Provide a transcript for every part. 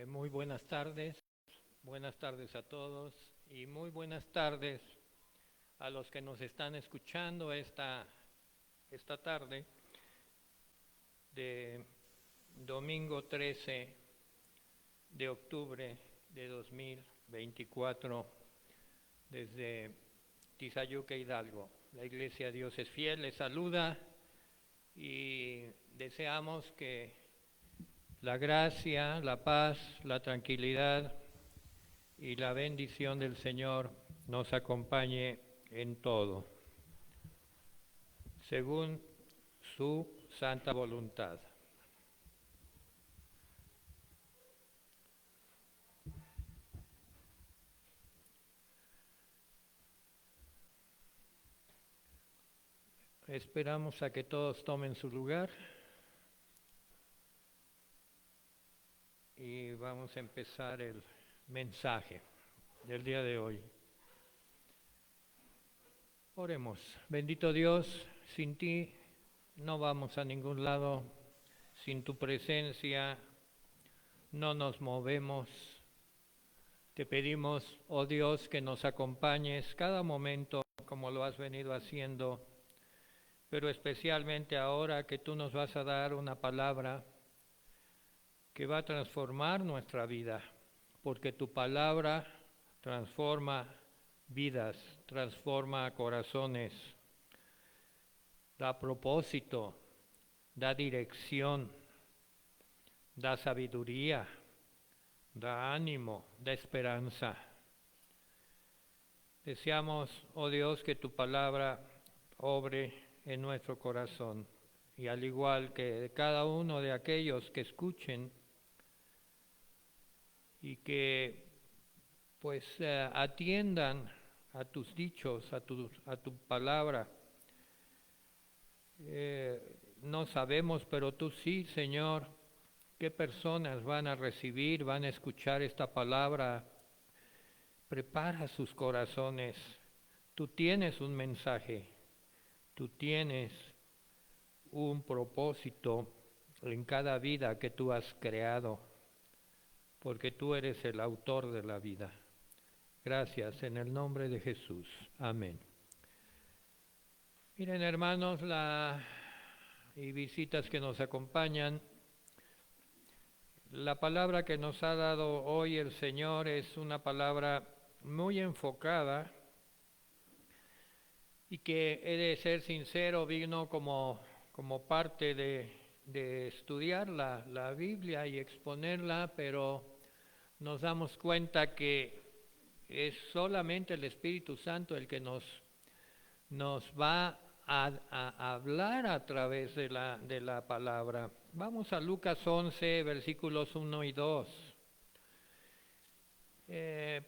Muy buenas tardes a todos y muy buenas tardes a los que nos están escuchando esta tarde de domingo 13 de octubre de 2024 desde Tizayuca, Hidalgo. La Iglesia Dios es Fiel les saluda y deseamos que la gracia, la paz, la tranquilidad y la bendición del Señor nos acompañe en todo, según su santa voluntad. Esperamos a que todos tomen su lugar y vamos a empezar el mensaje del día de hoy. Oremos. Bendito Dios, sin ti no vamos a ningún lado, sin tu presencia no nos movemos. Te pedimos, oh Dios, que nos acompañes cada momento como lo has venido haciendo, pero especialmente ahora que tú nos vas a dar una palabra que va a transformar nuestra vida, porque tu palabra transforma vidas, transforma corazones, da propósito, da dirección, da sabiduría, da ánimo, da esperanza. Deseamos, oh Dios, que tu palabra obre en nuestro corazón y al igual que de cada uno de aquellos que escuchen y que pues atiendan a tus dichos, a tu palabra. No sabemos, pero tú sí, Señor, qué personas van a recibir, van a escuchar esta palabra. Prepara sus corazones. Tú tienes un mensaje, tú tienes un propósito en cada vida que tú has creado, porque tú eres el autor de la vida. Gracias en el nombre de Jesús. Amén. Miren, hermanos, y visitas que nos acompañan, la palabra que nos ha dado hoy el Señor es una palabra muy enfocada y que, he de ser sincero, vino como parte de estudiar la Biblia y exponerla, pero nos damos cuenta que es solamente el Espíritu Santo el que nos va a hablar a través de la palabra. Vamos a Lucas 11, versículos 1 y 2.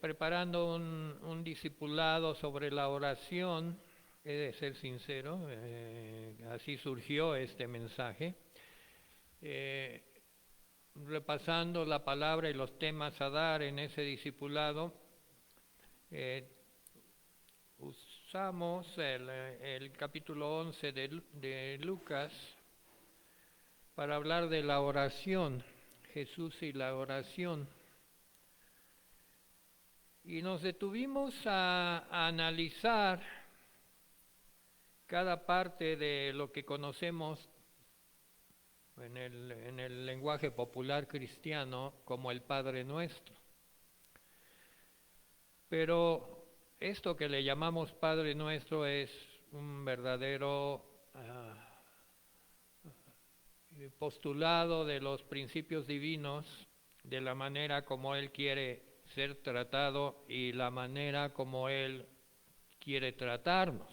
Preparando un discipulado sobre la oración, he de ser sincero, así surgió este mensaje. Repasando la palabra y los temas a dar en ese discipulado, usamos el capítulo 11 de Lucas para hablar de la oración, Jesús y la oración. Y nos detuvimos a analizar cada parte de lo que conocemos en el lenguaje popular cristiano como el Padre Nuestro. Pero esto que le llamamos Padre Nuestro es un verdadero postulado de los principios divinos, de la manera como Él quiere ser tratado y la manera como Él quiere tratarnos.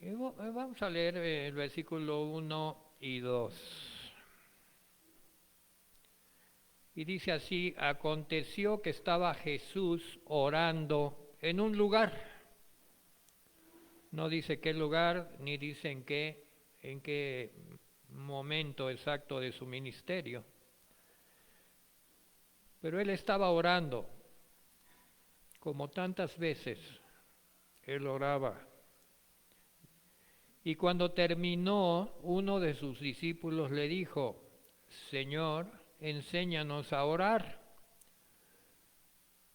Y vamos a leer el versículo 1 y 2. Y dice así: aconteció que estaba Jesús orando en un lugar. No dice qué lugar, ni dice en qué momento exacto de su ministerio. Pero él estaba orando, como tantas veces él oraba. Y cuando terminó, uno de sus discípulos le dijo: Señor, enséñanos a orar,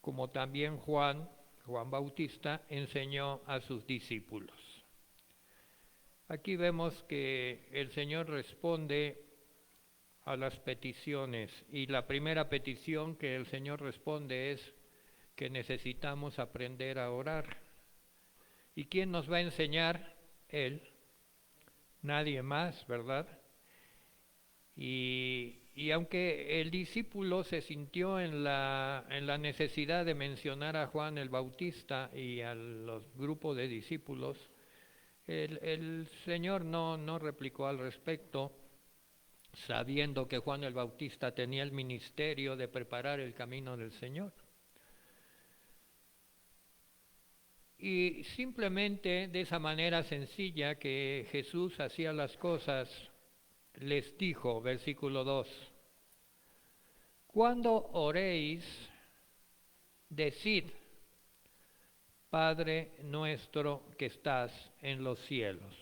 como también Juan Bautista enseñó a sus discípulos. Aquí vemos que el Señor responde a las peticiones, y la primera petición que el Señor responde es que necesitamos aprender a orar. ¿Y quién nos va a enseñar? Él. Nadie más, ¿verdad? Y aunque el discípulo se sintió en la necesidad de mencionar a Juan el Bautista y a los grupos de discípulos, el Señor no replicó al respecto, sabiendo que Juan el Bautista tenía el ministerio de preparar el camino del Señor. Y simplemente de esa manera sencilla que Jesús hacía las cosas, les dijo, versículo 2, cuando oréis, decid, Padre nuestro que estás en los cielos.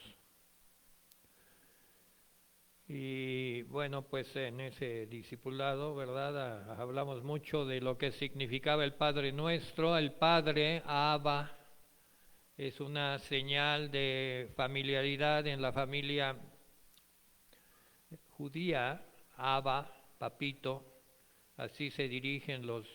Y bueno, pues en ese discipulado, ¿verdad? Hablamos mucho de lo que significaba el Padre Nuestro. El Padre, Abba, es una señal de familiaridad en la familia judía. Abba, papito, así se dirigen los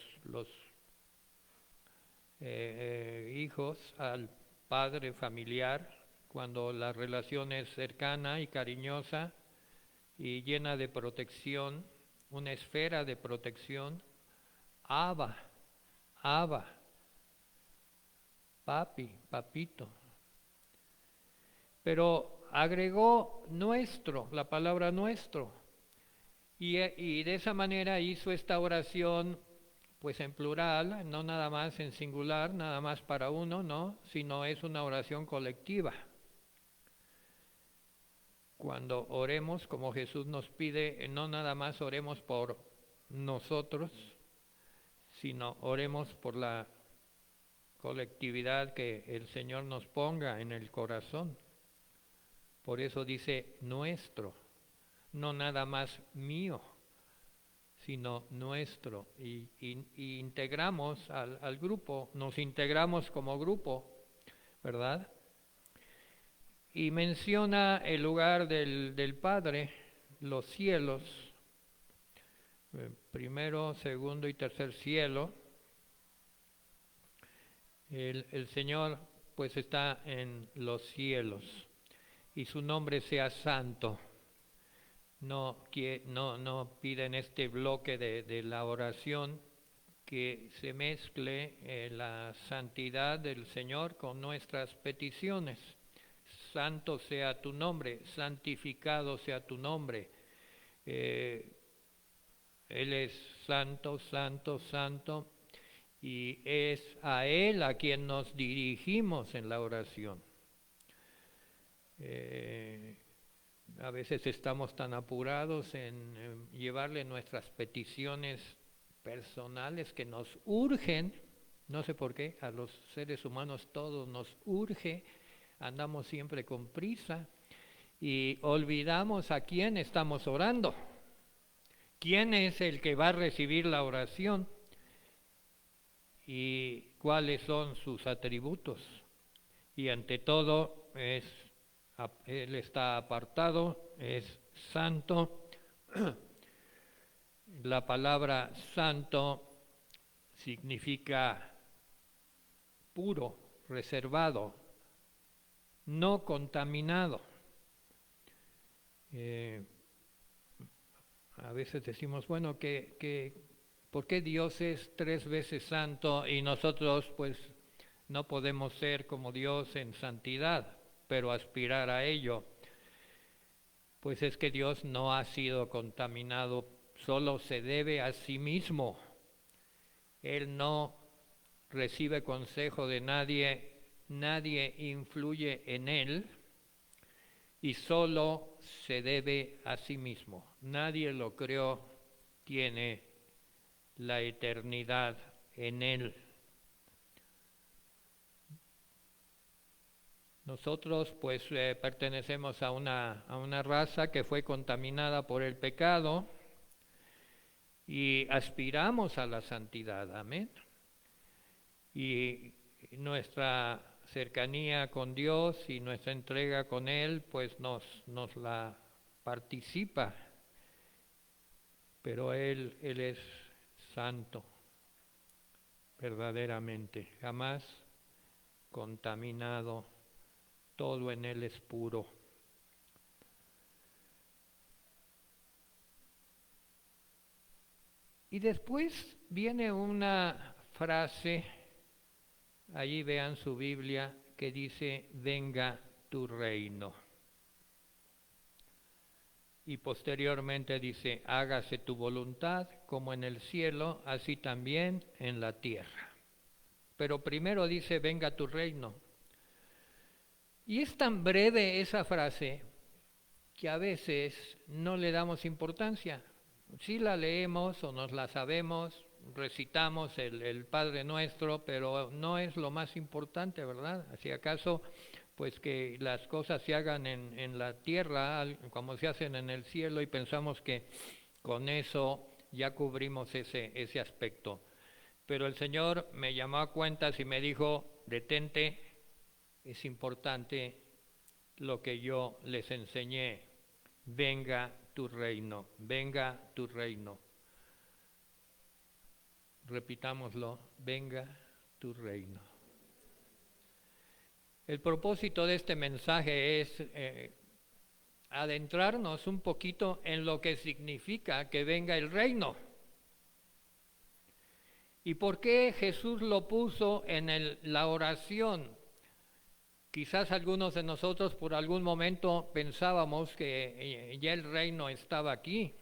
hijos al padre familiar cuando la relación es cercana y cariñosa y llena de protección, una esfera de protección. Abba, papi, papito. Pero agregó nuestro, la palabra nuestro, y de esa manera hizo esta oración pues en plural, no nada más en singular, nada más para uno, no, sino es una oración colectiva. Cuando oremos, como Jesús nos pide, no nada más oremos por nosotros, sino oremos por la colectividad que el Señor nos ponga en el corazón. Por eso dice nuestro, no nada más mío, sino nuestro. Y integramos al grupo, nos integramos como grupo, ¿verdad? Y menciona el lugar del Padre, los cielos, primero, segundo y tercer cielo. El Señor pues está en los cielos y su nombre sea santo. No pide en este bloque de la oración que se mezcle la santidad del Señor con nuestras peticiones. Santo sea tu nombre, santificado sea tu nombre. Él es santo, santo, santo, y es a Él a quien nos dirigimos en la oración. A veces estamos tan apurados en llevarle nuestras peticiones personales que nos urgen, no sé por qué, a los seres humanos todos nos urge, andamos siempre con prisa y olvidamos a quién estamos orando, quién es el que va a recibir la oración y cuáles son sus atributos. Y ante todo Él está apartado, es santo. La palabra santo significa puro, reservado, no contaminado. A veces decimos, bueno, ¿por qué Dios es 3 veces santo y nosotros pues no podemos ser como Dios en santidad, pero aspirar a ello? Pues es que Dios no ha sido contaminado, solo se debe a sí mismo. Él no recibe consejo de nadie, nadie influye en Él y solo se debe a sí mismo. Nadie lo creó, tiene la eternidad en Él. Nosotros pues pertenecemos a una raza que fue contaminada por el pecado, y aspiramos a la santidad, amén. Y nuestra cercanía con Dios y nuestra entrega con Él, pues nos la participa, pero Él es santo, verdaderamente, jamás contaminado, todo en Él es puro. Y después viene una frase, allí vean su Biblia, que dice, venga tu reino. Y posteriormente dice, hágase tu voluntad como en el cielo, así también en la tierra. Pero primero dice, venga tu reino. Y es tan breve esa frase que a veces no le damos importancia. Sí la leemos o nos la sabemos, recitamos el Padre Nuestro, pero no es lo más importante, ¿verdad? Si acaso, pues que las cosas se hagan en la tierra como se hacen en el cielo y pensamos que con eso ya cubrimos ese aspecto. Pero el Señor me llamó a cuentas y me dijo, detente, es importante lo que yo les enseñé, venga tu reino, venga tu reino. Repitámoslo, venga tu reino. El propósito de este mensaje es adentrarnos un poquito en lo que significa que venga el reino. ¿Y por qué Jesús lo puso en la oración? Quizás algunos de nosotros por algún momento pensábamos que ya el reino estaba aquí,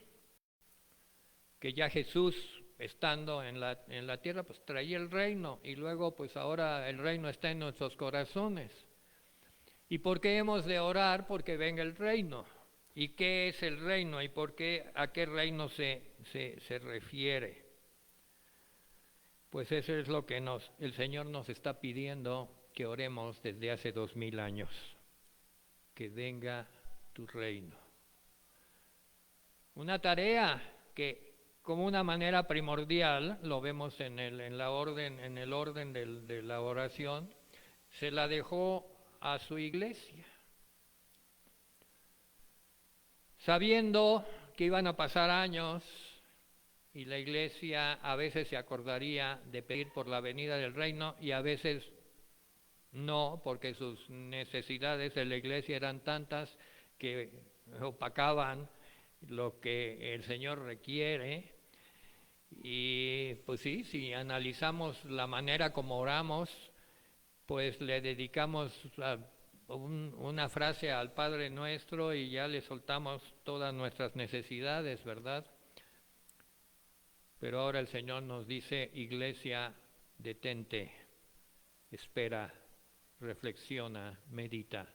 que ya Jesús estando en la tierra pues traía el reino y luego pues ahora el reino está en nuestros corazones. ¿Y por qué hemos de orar? Porque venga el reino. ¿Y qué es el reino? ¿Y a qué reino se refiere? Pues eso es lo que el Señor nos está pidiendo que oremos desde hace 2000 años, que venga tu reino. Una tarea que como una manera primordial, lo vemos en el orden de la oración, se la dejó a su iglesia, sabiendo que iban a pasar años y la iglesia a veces se acordaría de pedir por la venida del reino y a veces no, porque sus necesidades de la iglesia eran tantas que opacaban lo que el Señor requiere. Y pues sí, si analizamos la manera como oramos, pues le dedicamos una frase al Padre Nuestro y ya le soltamos todas nuestras necesidades, ¿verdad? Pero ahora el Señor nos dice, iglesia, detente, espera, reflexiona, medita.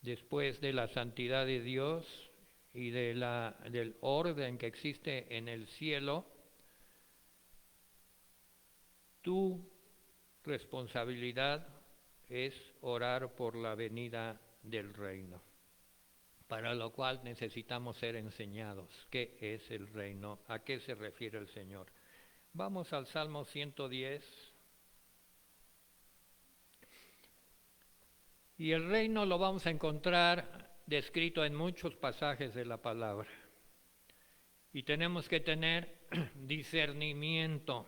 Después de la santidad de Dios y del orden que existe en el cielo, tu responsabilidad es orar por la venida del reino, para lo cual necesitamos ser enseñados. ¿Qué es el reino? ¿A qué se refiere el Señor? Vamos al Salmo 110. Y el reino lo vamos a encontrar descrito en muchos pasajes de la palabra. Y tenemos que tener discernimiento.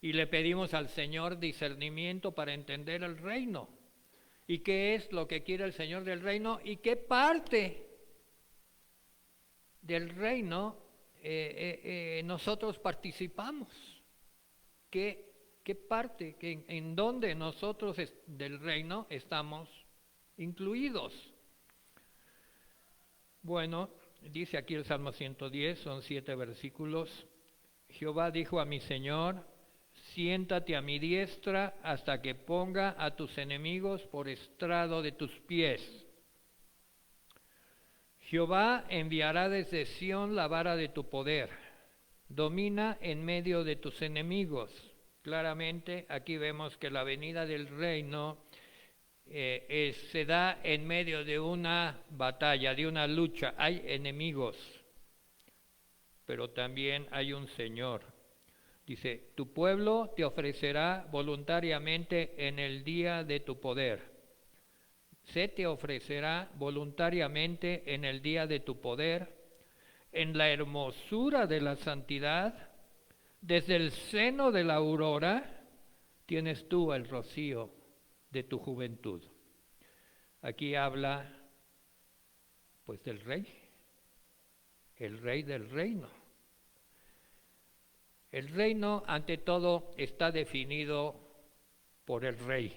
Y le pedimos al Señor discernimiento para entender el reino. ¿Y qué es lo que quiere el Señor del reino? ¿Y qué parte del reino nosotros participamos? ¿Qué parte, en dónde nosotros del reino estamos incluidos? Bueno, dice aquí el Salmo 110, son 7 versículos. Jehová dijo a mi Señor, siéntate a mi diestra hasta que ponga a tus enemigos por estrado de tus pies. Jehová enviará desde Sión la vara de tu poder. Domina en medio de tus enemigos. Claramente aquí vemos que la venida del reino se da en medio de una batalla, de una lucha. Hay enemigos. pero también hay un Señor. Dice, tu pueblo te ofrecerá voluntariamente en el día de tu poder. Se te ofrecerá voluntariamente en el día de tu poder, en la hermosura de la santidad, desde el seno de la aurora, tienes tú el rocío de tu juventud. Aquí habla, pues, del rey, el rey del reino. El reino, ante todo, está definido por el rey.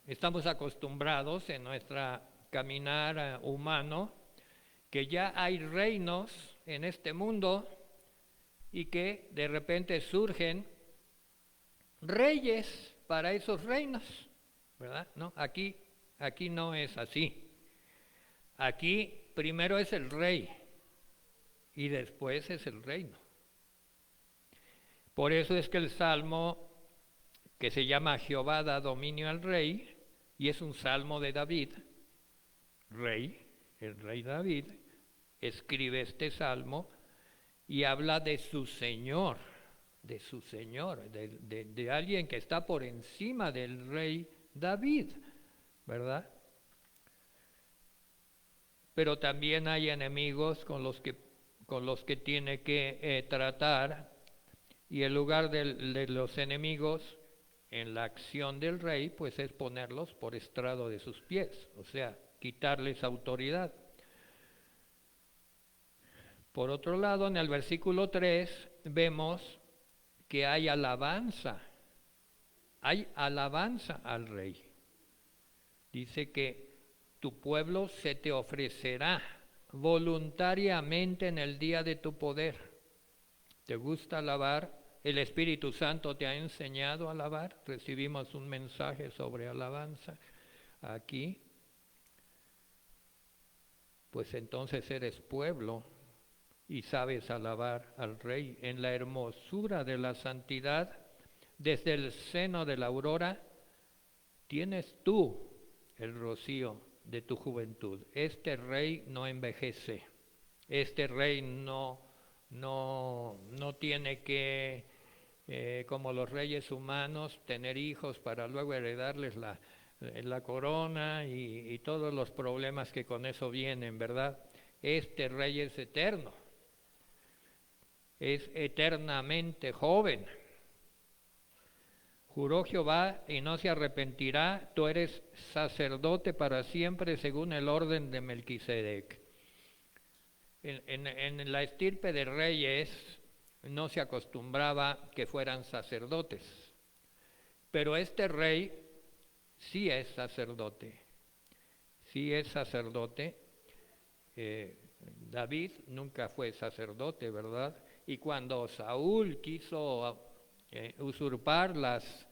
Estamos acostumbrados en nuestra caminar humano que ya hay reinos en este mundo y que de repente surgen reyes para esos reinos, ¿verdad? No, aquí no es así. Aquí primero es el rey y después es el reino. Por eso es que el salmo que se llama Jehová da dominio al rey, y es un salmo de David, el rey David, escribe este salmo y habla de su Señor, de alguien que está por encima del rey David, ¿verdad? Pero también hay enemigos con los que tiene que tratar, y el lugar de los enemigos en la acción del rey, pues es ponerlos por estrado de sus pies, o sea, quitarles autoridad. Por otro lado, en el versículo 3 vemos que hay alabanza al rey. Dice que tu pueblo se te ofrecerá voluntariamente en el día de tu poder. ¿Te gusta alabar? ¿El Espíritu Santo te ha enseñado a alabar? Recibimos un mensaje sobre alabanza aquí. Pues entonces eres pueblo y sabes alabar al Rey en la hermosura de la santidad. Desde el seno de la aurora tienes tú el rocío de tu juventud. Este Rey no envejece. Este Rey no tiene que, como los reyes humanos, tener hijos para luego heredarles la corona y todos los problemas que con eso vienen, ¿verdad? Este Rey es eterno, es eternamente joven. Juró Jehová y no se arrepentirá, tú eres sacerdote para siempre según el orden de Melquisedec. En la estirpe de reyes no se acostumbraba que fueran sacerdotes, pero este rey sí es sacerdote, David nunca fue sacerdote, ¿verdad? Y cuando Saúl quiso usurpar las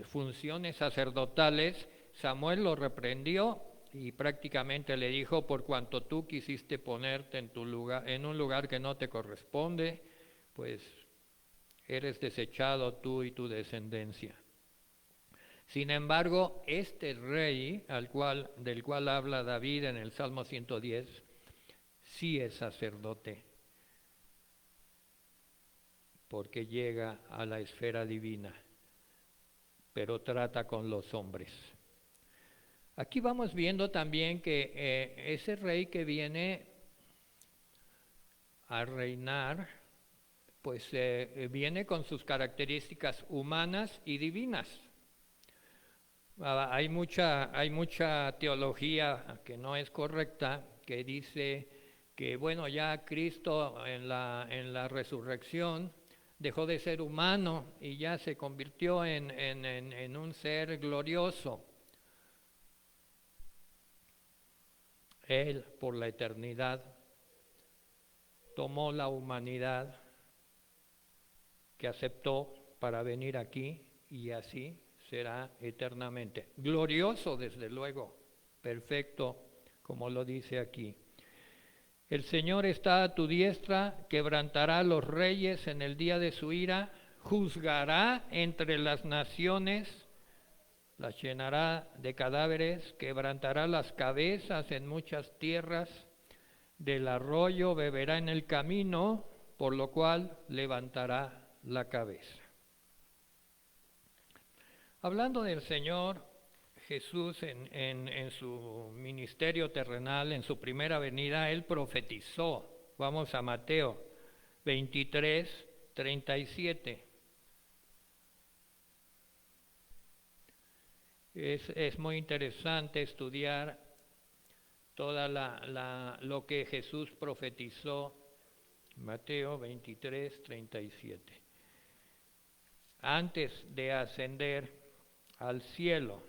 funciones sacerdotales, Samuel lo reprendió y prácticamente le dijo: por cuanto tú quisiste ponerte en un lugar que no te corresponde, pues eres desechado tú y tu descendencia. Sin embargo, este rey del cual habla David en el Salmo 110, sí es sacerdote, porque llega a la esfera divina, pero trata con los hombres. Aquí vamos viendo también que ese rey que viene a reinar, pues viene con sus características humanas y divinas. Hay mucha teología que no es correcta, que dice que bueno, ya Cristo en la resurrección dejó de ser humano y ya se convirtió en un ser glorioso. Él, por la eternidad, tomó la humanidad que aceptó para venir aquí, y así será eternamente. Glorioso, desde luego, perfecto, como lo dice aquí. El Señor está a tu diestra, quebrantará a los reyes en el día de su ira, juzgará entre las naciones, las llenará de cadáveres, quebrantará las cabezas en muchas tierras, del arroyo beberá en el camino, por lo cual levantará la cabeza. Hablando del Señor Jesús en su ministerio terrenal, en su primera venida, Él profetizó. Vamos a Mateo 23, 37. Es muy interesante estudiar toda lo que Jesús profetizó. Mateo 23, 37. Antes de ascender al cielo.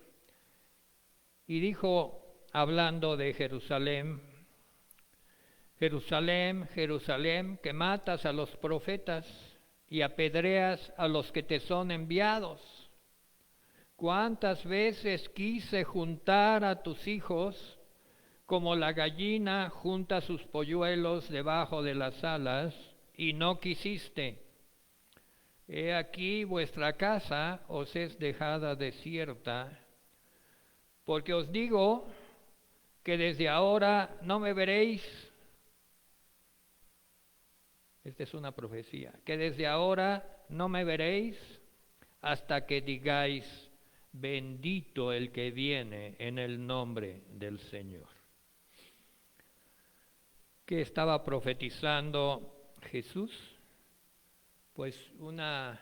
Y dijo, hablando de Jerusalén, Jerusalén, Jerusalén, que matas a los profetas y apedreas a los que te son enviados. ¿Cuántas veces quise juntar a tus hijos como la gallina junta sus polluelos debajo de las alas, y no quisiste? He aquí vuestra casa os es dejada desierta, porque os digo que desde ahora no me veréis. Esta es una profecía, que desde ahora no me veréis hasta que digáis, bendito el que viene en el nombre del Señor. ¿Qué estaba profetizando Jesús? Pues una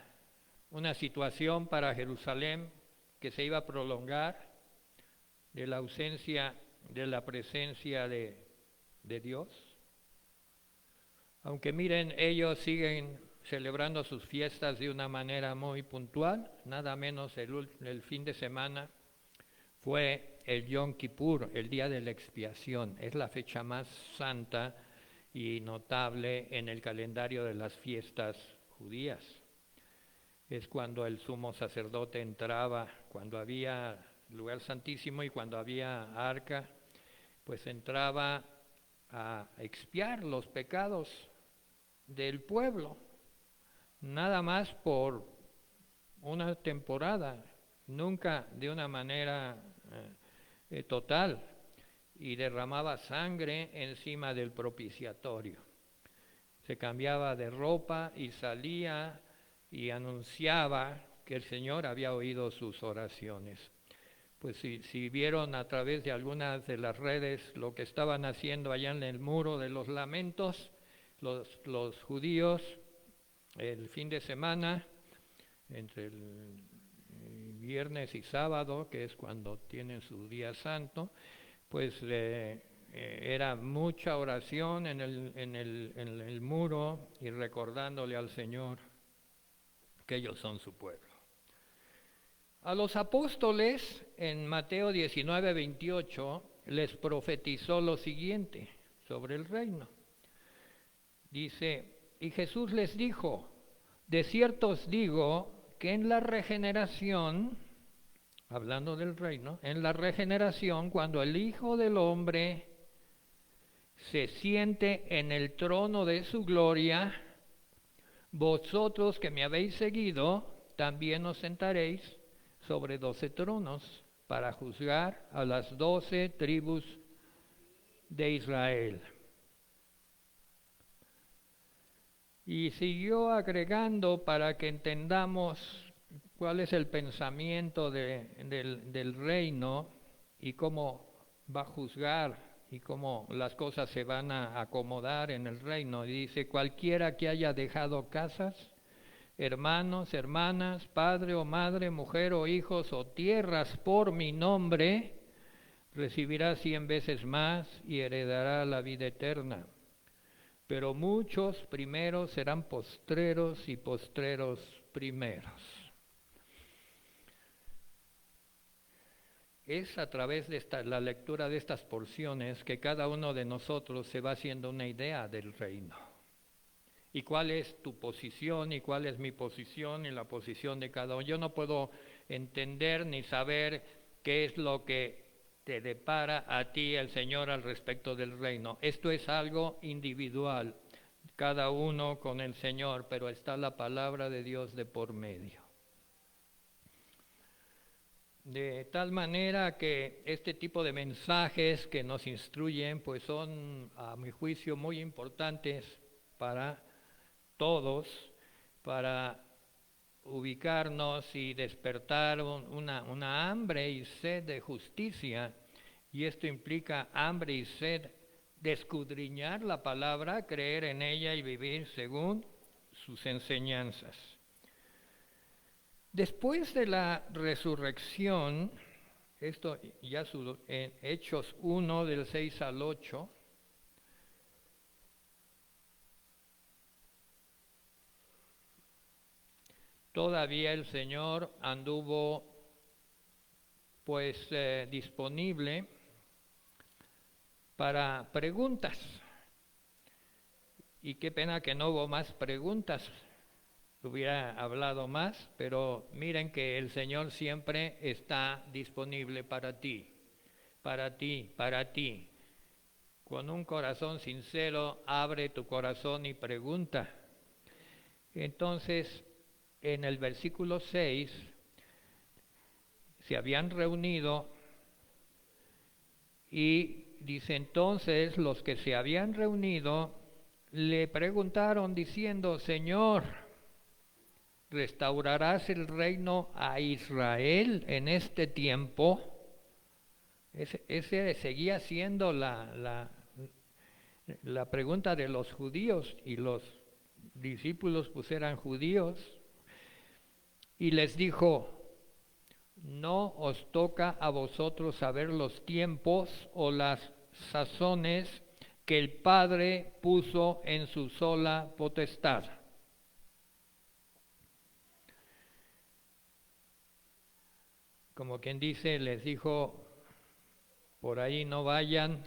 situación para Jerusalén que se iba a prolongar, de la ausencia de la presencia de Dios. Aunque miren, ellos siguen celebrando sus fiestas de una manera muy puntual, nada menos el fin de semana fue el Yom Kippur, el día de la expiación. Es la fecha más santa y notable en el calendario de las fiestas judías. Es cuando el sumo sacerdote entraba, cuando había lugar santísimo y cuando había arca, pues entraba a expiar los pecados del pueblo, nada más por una temporada, nunca de una manera total, y derramaba sangre encima del propiciatorio. Se cambiaba de ropa y salía y anunciaba que el Señor había oído sus oraciones. Pues si vieron a través de algunas de las redes lo que estaban haciendo allá en el muro de los lamentos, los judíos, el fin de semana, entre el viernes y sábado, que es cuando tienen su día santo, pues era mucha oración en el muro y recordándole al Señor que ellos son su pueblo. A los apóstoles en Mateo 19, 28 les profetizó lo siguiente sobre el reino. Dice, y Jesús les dijo, de cierto os digo que en la regeneración, hablando del reino, en la regeneración, cuando el Hijo del Hombre se siente en el trono de su gloria, vosotros que me habéis seguido, también os sentaréis sobre 12 tronos para juzgar a las 12 tribus de Israel. Y siguió agregando para que entendamos cuál es el pensamiento del reino y cómo va a juzgar y cómo las cosas se van a acomodar en el reino. Y dice, cualquiera que haya dejado casas, hermanos, hermanas, padre o madre, mujer o hijos o tierras por mi nombre, recibirá 100 veces más y heredará la vida eterna. Pero muchos primeros serán postreros y postreros primeros. Es a través de la lectura de estas porciones que cada uno de nosotros se va haciendo una idea del reino. Y cuál es tu posición y cuál es mi posición y la posición de cada uno. Yo no puedo entender ni saber qué es lo que te depara a ti el Señor al respecto del reino. Esto es algo individual, cada uno con el Señor, pero está la palabra de Dios de por medio. De tal manera que este tipo de mensajes que nos instruyen pues son, a mi juicio, muy importantes para todos, para ubicarnos y despertar una hambre y sed de justicia, y esto implica hambre y sed de escudriñar la palabra, creer en ella y vivir según sus enseñanzas. Después de la resurrección, esto ya en Hechos 1 del 6 al 8, todavía el Señor anduvo pues disponible para preguntas. Y qué pena que no hubo más preguntas, hubiera hablado más, pero miren que el Señor siempre está disponible para ti, para ti, para ti. Con un corazón sincero, abre tu corazón y pregunta. Entonces, en el versículo 6, se habían reunido y dice entonces los que se habían reunido le preguntaron diciendo, Señor, ¿restaurarás el reino a Israel en este tiempo? Ese seguía siendo la pregunta de los judíos, y los discípulos pues eran judíos. Y les dijo, no os toca a vosotros saber los tiempos o las sazones que el Padre puso en su sola potestad. Como quien dice, les dijo, por ahí no vayan,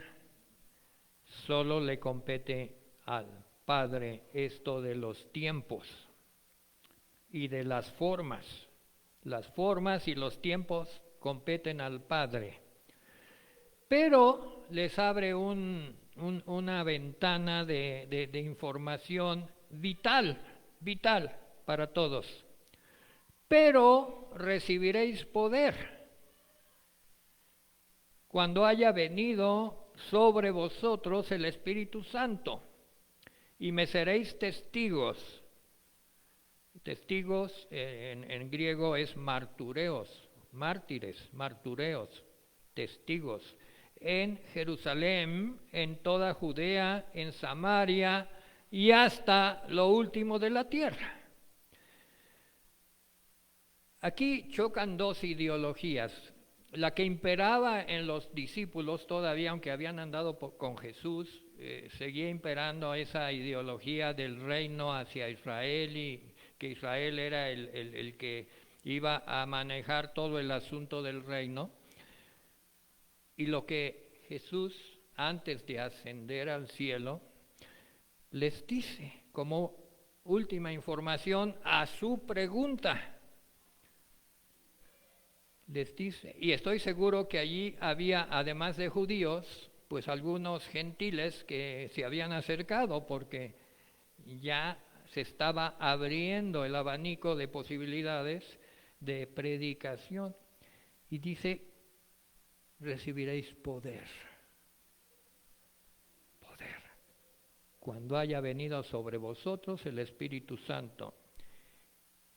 solo le compete al Padre esto de los tiempos y de las formas. Las formas y los tiempos competen al Padre. Pero les abre una ventana de información vital para todos. Pero recibiréis poder cuando haya venido sobre vosotros el Espíritu Santo, y me seréis testigos. Testigos en griego es martureos, mártires, martureos, testigos. En Jerusalén, en toda Judea, en Samaria y hasta lo último de la tierra. Aquí chocan dos ideologías. La que imperaba en los discípulos todavía, aunque habían andado con Jesús, seguía imperando esa ideología del reino hacia Israel, y que Israel era el que iba a manejar todo el asunto del reino. Y lo que Jesús, antes de ascender al cielo, les dice como última información a su pregunta. Les dice, y estoy seguro que allí había, además de judíos, pues algunos gentiles que se habían acercado, porque ya se estaba abriendo el abanico de posibilidades de predicación. Y dice, recibiréis poder, cuando haya venido sobre vosotros el Espíritu Santo.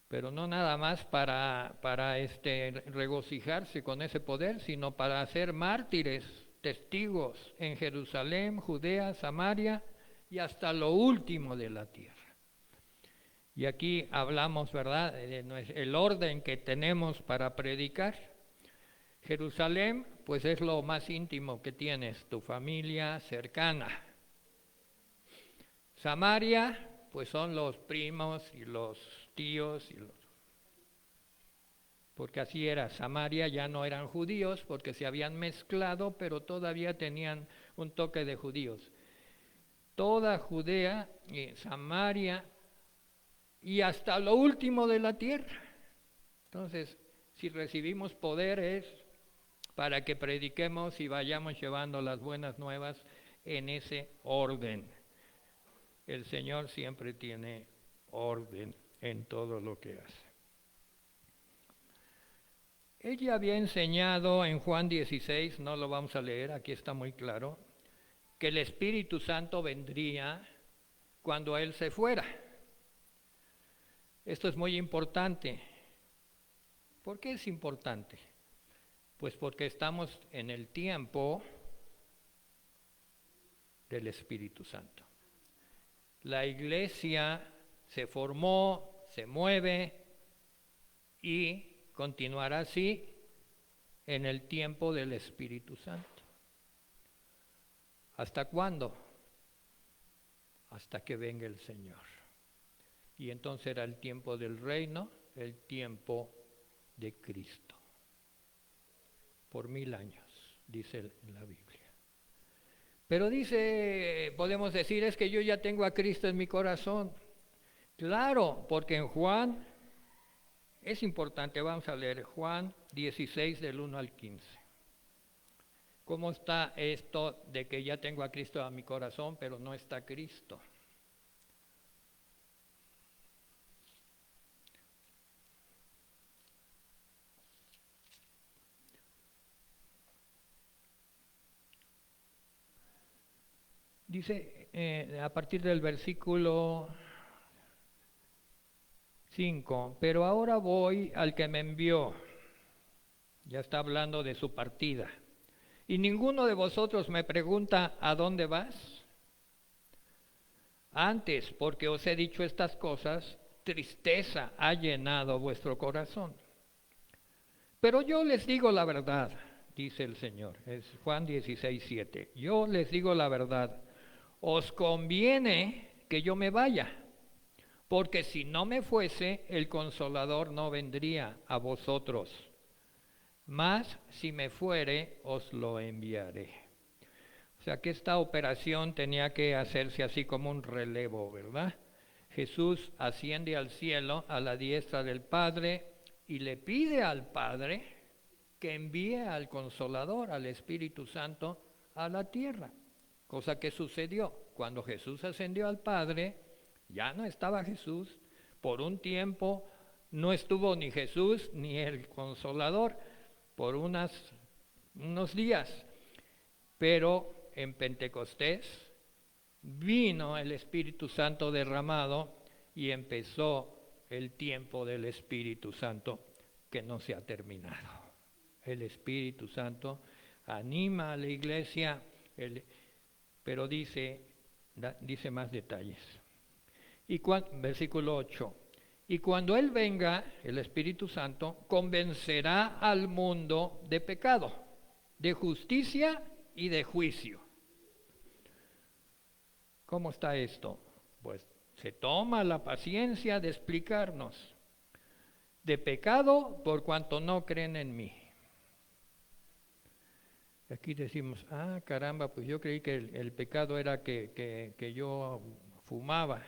Pero no nada más para regocijarse con ese poder, sino para ser mártires, testigos en Jerusalén, Judea, Samaria y hasta lo último de la tierra. Y aquí hablamos, ¿verdad?, el orden que tenemos para predicar. Jerusalén, pues es lo más íntimo que tienes, tu familia cercana. Samaria, pues son los primos y los tíos, porque así era. Samaria ya no eran judíos porque se habían mezclado, pero todavía tenían un toque de judíos. Toda Judea, Samaria y hasta lo último de la tierra. Entonces, si recibimos poder es para que prediquemos y vayamos llevando las buenas nuevas en ese orden. El Señor siempre tiene orden en todo lo que hace. Ella había enseñado en Juan 16, no lo vamos a leer, aquí está muy claro, que el Espíritu Santo vendría cuando Él se fuera. Esto es muy importante. ¿Por qué es importante? Pues porque estamos en el tiempo del Espíritu Santo. La iglesia se formó, se mueve y continuará así en el tiempo del Espíritu Santo. ¿Hasta cuándo? Hasta que venga el Señor. Y entonces será el tiempo del reino, el tiempo de Cristo. Por 1000 años, dice en la Biblia. Pero dice, podemos decir, es que yo ya tengo a Cristo en mi corazón. Claro, porque en Juan, es importante, vamos a leer Juan 16 del 1 al 15. ¿Cómo está esto de que ya tengo a Cristo en mi corazón, pero no está Cristo? Dice a partir del versículo 5, pero ahora voy al que me envió. Ya está hablando de su partida. Y ninguno de vosotros me pregunta, ¿a dónde vas? Antes, porque os he dicho estas cosas, tristeza ha llenado vuestro corazón. Pero yo les digo la verdad, dice el Señor. Es Juan 16, 7. Yo les digo la verdad. Os conviene que yo me vaya, porque si no me fuese, el Consolador no vendría a vosotros. Mas si me fuere, os lo enviaré. O sea que esta operación tenía que hacerse así como un relevo, ¿verdad? Jesús asciende al cielo a la diestra del Padre y le pide al Padre que envíe al Consolador, al Espíritu Santo, a la tierra. Cosa que sucedió. Cuando Jesús ascendió al Padre, ya no estaba Jesús. Por un tiempo no estuvo ni Jesús ni el Consolador, por unos días. Pero en Pentecostés vino el Espíritu Santo derramado y empezó el tiempo del Espíritu Santo que no se ha terminado. El Espíritu Santo anima a la iglesia, pero dice más detalles. Versículo 8. Y cuando Él venga, el Espíritu Santo, convencerá al mundo de pecado, de justicia y de juicio. ¿Cómo está esto? Pues se toma la paciencia de explicarnos. De pecado por cuanto no creen en mí. Aquí decimos, caramba, pues yo creí que el pecado era que yo fumaba.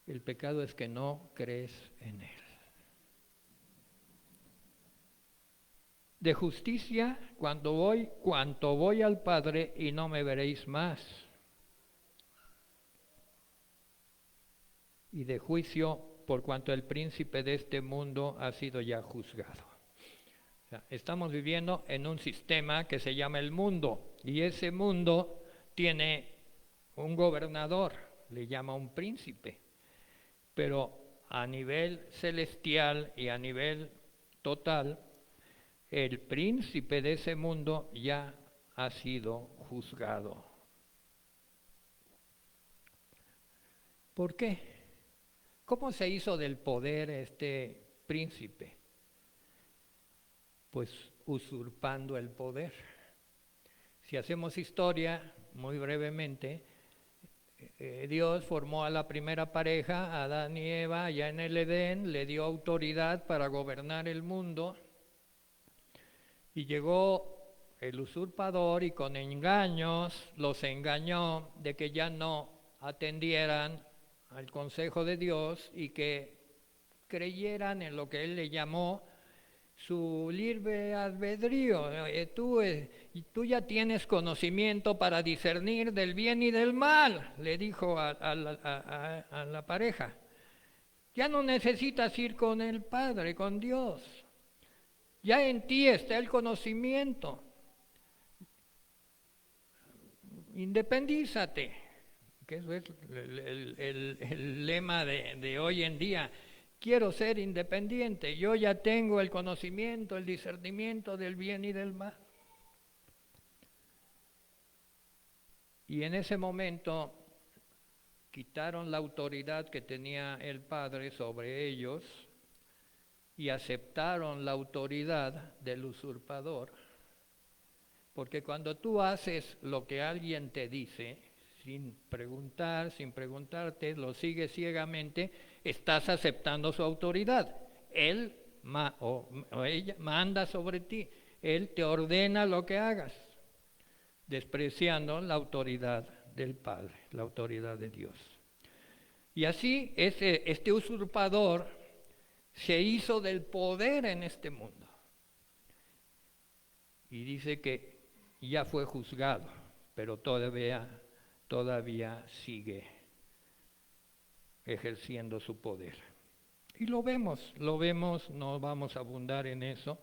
El pecado es que no crees en Él. De justicia, cuanto voy al Padre y no me veréis más. Y de juicio, por cuanto el príncipe de este mundo ha sido ya juzgado. O sea, estamos viviendo en un sistema que se llama el mundo, y ese mundo tiene un gobernador, le llama un príncipe. Pero a nivel celestial y a nivel total, el príncipe de ese mundo ya ha sido juzgado. ¿Por qué? ¿Cómo se hizo del poder este príncipe? Pues usurpando el poder. Si hacemos historia, muy brevemente, Dios formó a la primera pareja, Adán y Eva, allá en el Edén, le dio autoridad para gobernar el mundo y llegó el usurpador y con engaños los engañó de que ya no atendieran al consejo de Dios y que creyeran en lo que Él le llamó su libre albedrío. Tú ya tienes conocimiento para discernir del bien y del mal, le dijo a la pareja. Ya no necesitas ir con el Padre, con Dios. Ya en ti está el conocimiento. Independízate, que eso es el lema de hoy en día. Quiero ser independiente, yo ya tengo el conocimiento, el discernimiento del bien y del mal. Y en ese momento quitaron la autoridad que tenía el Padre sobre ellos y aceptaron la autoridad del usurpador. Porque cuando tú haces lo que alguien te dice, sin preguntar, sin preguntarte, lo sigues ciegamente, estás aceptando su autoridad. Él o ella manda sobre ti, él te ordena lo que hagas, despreciando la autoridad del Padre, la autoridad de Dios. Y así este usurpador se hizo del poder en este mundo. Y dice que ya fue juzgado, pero todavía sigue ejerciendo su poder. Y lo vemos, no vamos a abundar en eso,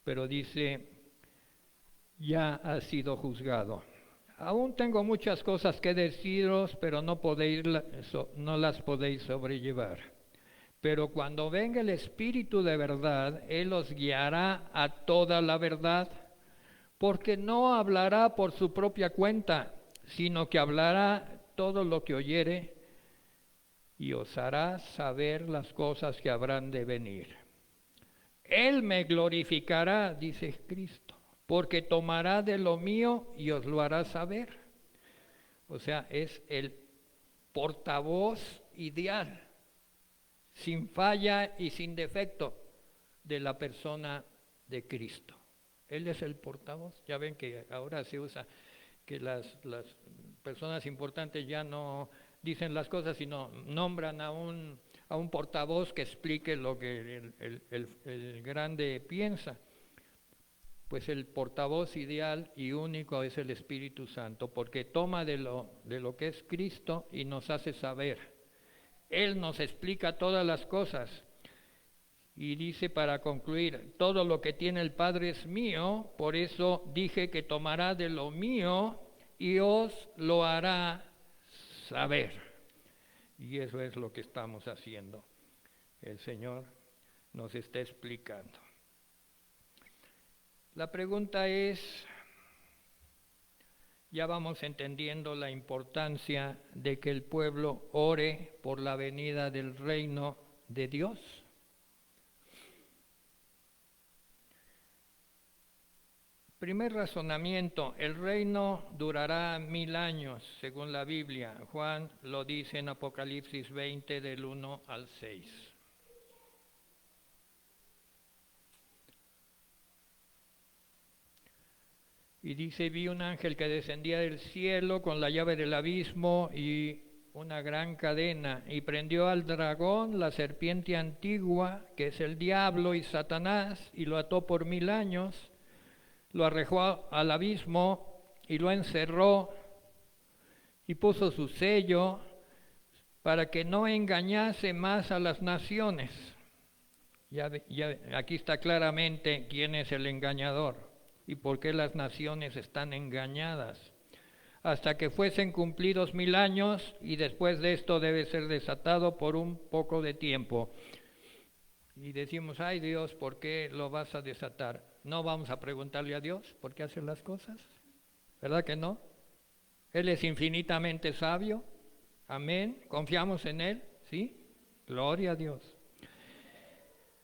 pero dice, ya ha sido juzgado. Aún tengo muchas cosas que deciros, pero no las podéis sobrellevar. Pero cuando venga el Espíritu de verdad, Él os guiará a toda la verdad, porque no hablará por su propia cuenta, sino que hablará todo lo que oyere y os hará saber las cosas que habrán de venir. Él me glorificará, dice Cristo, porque tomará de lo mío y os lo hará saber. O sea, es el portavoz ideal, sin falla y sin defecto, de la persona de Cristo. Él es el portavoz. Ya ven que ahora se usa que las personas importantes ya no dicen las cosas, sino nombran a un portavoz que explique lo que el grande piensa. Pues el portavoz ideal y único es el Espíritu Santo, porque toma de lo que es Cristo y nos hace saber. Él nos explica todas las cosas. Y dice para concluir, todo lo que tiene el Padre es mío, por eso dije que tomará de lo mío y os lo hará saber. Y eso es lo que estamos haciendo. El Señor nos está explicando. La pregunta es, ya vamos entendiendo la importancia de que el pueblo ore por la venida del reino de Dios. Primer razonamiento, el reino durará 1000 años, según la Biblia. Juan lo dice en Apocalipsis 20, del 1 al 6. Y dice, vi un ángel que descendía del cielo con la llave del abismo y una gran cadena, y prendió al dragón, la serpiente antigua, que es el diablo y Satanás, y lo ató por 1000 años, lo arrojó al abismo y lo encerró y puso su sello para que no engañase más a las naciones. Ya aquí está claramente quién es el engañador y por qué las naciones están engañadas. Hasta que fuesen cumplidos 1000 años, y después de esto debe ser desatado por un poco de tiempo. Y decimos, ay Dios, ¿por qué lo vas a desatar? No vamos a preguntarle a Dios por qué hace las cosas, ¿verdad que no? Él es infinitamente sabio, amén, confiamos en Él, ¿sí? Gloria a Dios.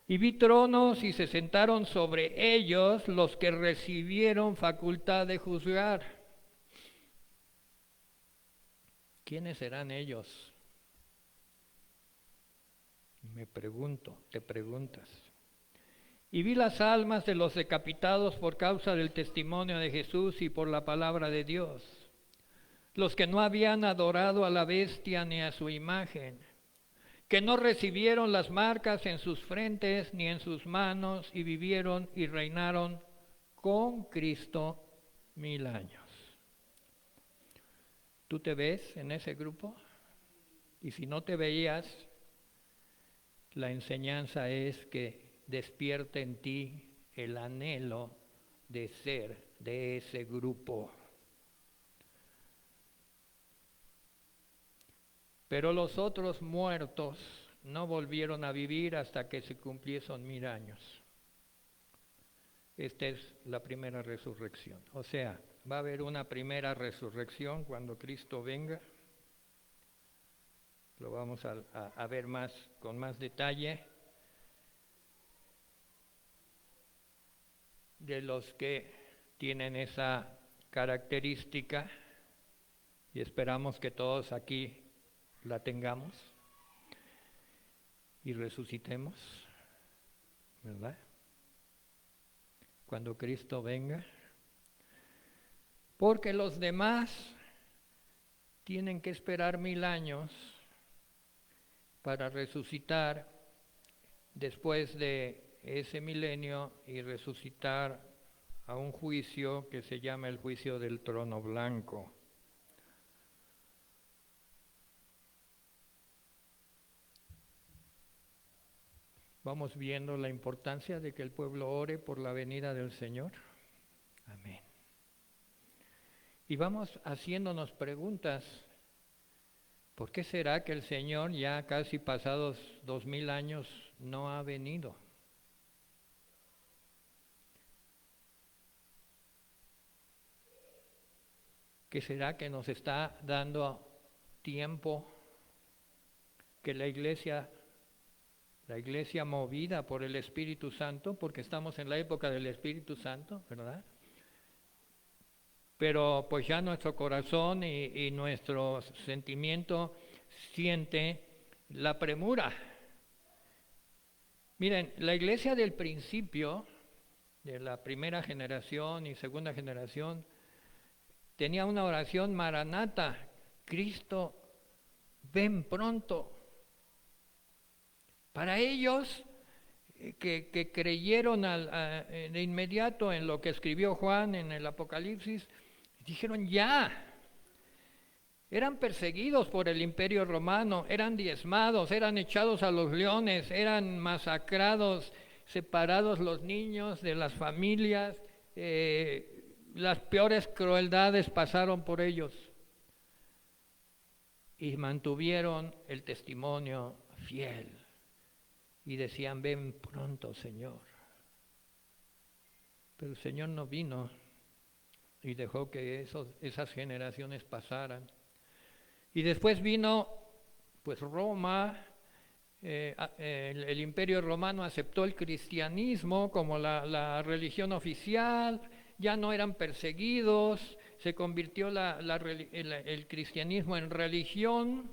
Y vi tronos y se sentaron sobre ellos los que recibieron facultad de juzgar. ¿Quiénes serán ellos? Me pregunto, te preguntas. Y vi las almas de los decapitados por causa del testimonio de Jesús y por la palabra de Dios, los que no habían adorado a la bestia ni a su imagen, que no recibieron las marcas en sus frentes ni en sus manos, y vivieron y reinaron con Cristo 1000 años. ¿Tú te ves en ese grupo? Y si no te veías, la enseñanza es que despierte en ti el anhelo de ser de ese grupo. Pero los otros muertos no volvieron a vivir hasta que se cumpliesen 1000 años. Esta es la primera resurrección. O sea, va a haber una primera resurrección cuando Cristo venga. Lo vamos a ver con más detalle. De los que tienen esa característica, y esperamos que todos aquí la tengamos y resucitemos, ¿verdad? Cuando Cristo venga, porque los demás tienen que esperar 1000 años para resucitar después de ese milenio y resucitar a un juicio que se llama el juicio del trono blanco. Vamos viendo la importancia de que el pueblo ore por la venida del Señor. Amén. Y vamos haciéndonos preguntas. ¿Por qué será que el Señor, ya casi pasados 2000 años, no ha venido? ¿Qué será que nos está dando tiempo que la iglesia movida por el Espíritu Santo, porque estamos en la época del Espíritu Santo, ¿verdad? Pero pues ya nuestro corazón y nuestro sentimiento siente la premura. Miren, la iglesia del principio, de la primera generación y segunda generación, tenía una oración maranata: Cristo, ven pronto. Para ellos, que creyeron de inmediato en lo que escribió Juan en el Apocalipsis, dijeron ya. Eran perseguidos por el Imperio Romano, eran diezmados, eran echados a los leones, eran masacrados, separados los niños de las familias, las peores crueldades pasaron por ellos y mantuvieron el testimonio fiel y decían: ven pronto, Señor. Pero el Señor no vino y dejó que esas generaciones pasaran. Y después vino pues Roma, el Imperio Romano aceptó el cristianismo como la religión oficial, ya no eran perseguidos, se convirtió el cristianismo en religión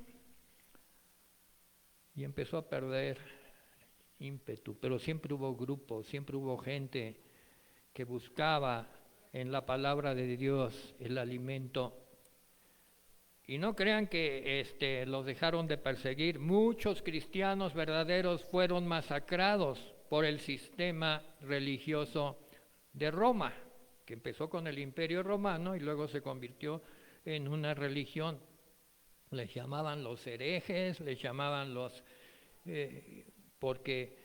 y empezó a perder ímpetu. Pero siempre hubo grupos, siempre hubo gente que buscaba en la palabra de Dios el alimento. Y no crean que los dejaron de perseguir. Muchos cristianos verdaderos fueron masacrados por el sistema religioso de Roma, que empezó con el Imperio Romano y luego se convirtió en una religión. Les llamaban los herejes, les llamaban porque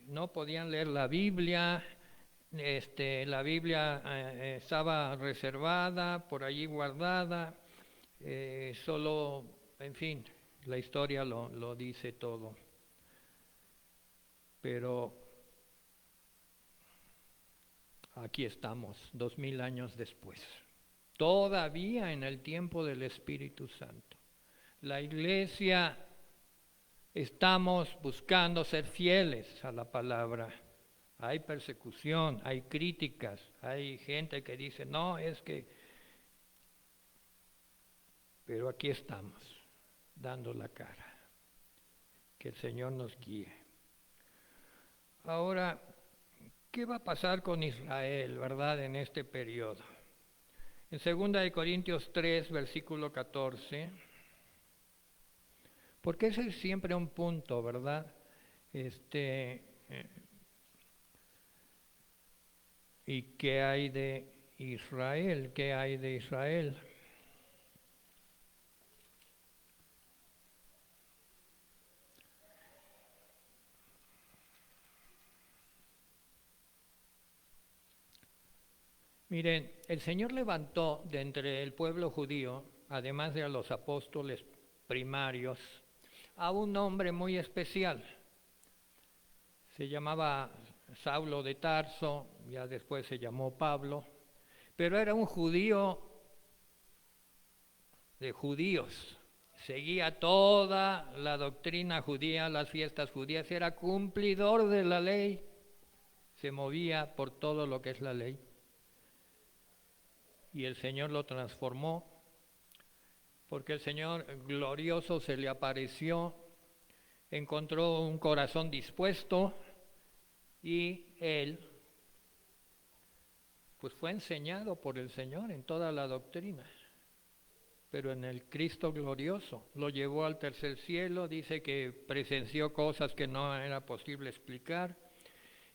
no podían leer la Biblia. La Biblia estaba reservada, por allí guardada. Solo, en fin, la historia lo dice todo. Pero aquí estamos, 2000 años después, todavía en el tiempo del Espíritu Santo. La iglesia estamos buscando ser fieles a la palabra. Hay persecución, hay críticas, hay gente que dice, no, es que... Pero aquí estamos, dando la cara. Que el Señor nos guíe. Ahora, ¿qué va a pasar con Israel, verdad, en este periodo? En 2 Corintios 3, versículo 14, porque ese es siempre un punto, ¿verdad? ¿Y qué hay de Israel? ¿Qué hay de Israel? Miren, el Señor levantó de entre el pueblo judío, además de a los apóstoles primarios, a un hombre muy especial. Se llamaba Saulo de Tarso, ya después se llamó Pablo, pero era un judío de judíos. Seguía toda la doctrina judía, las fiestas judías, era cumplidor de la ley, se movía por todo lo que es la ley. Y el Señor lo transformó, porque el Señor glorioso se le apareció, encontró un corazón dispuesto y él pues fue enseñado por el Señor en toda la doctrina. Pero en el Cristo glorioso lo llevó al tercer cielo, dice que presenció cosas que no era posible explicar,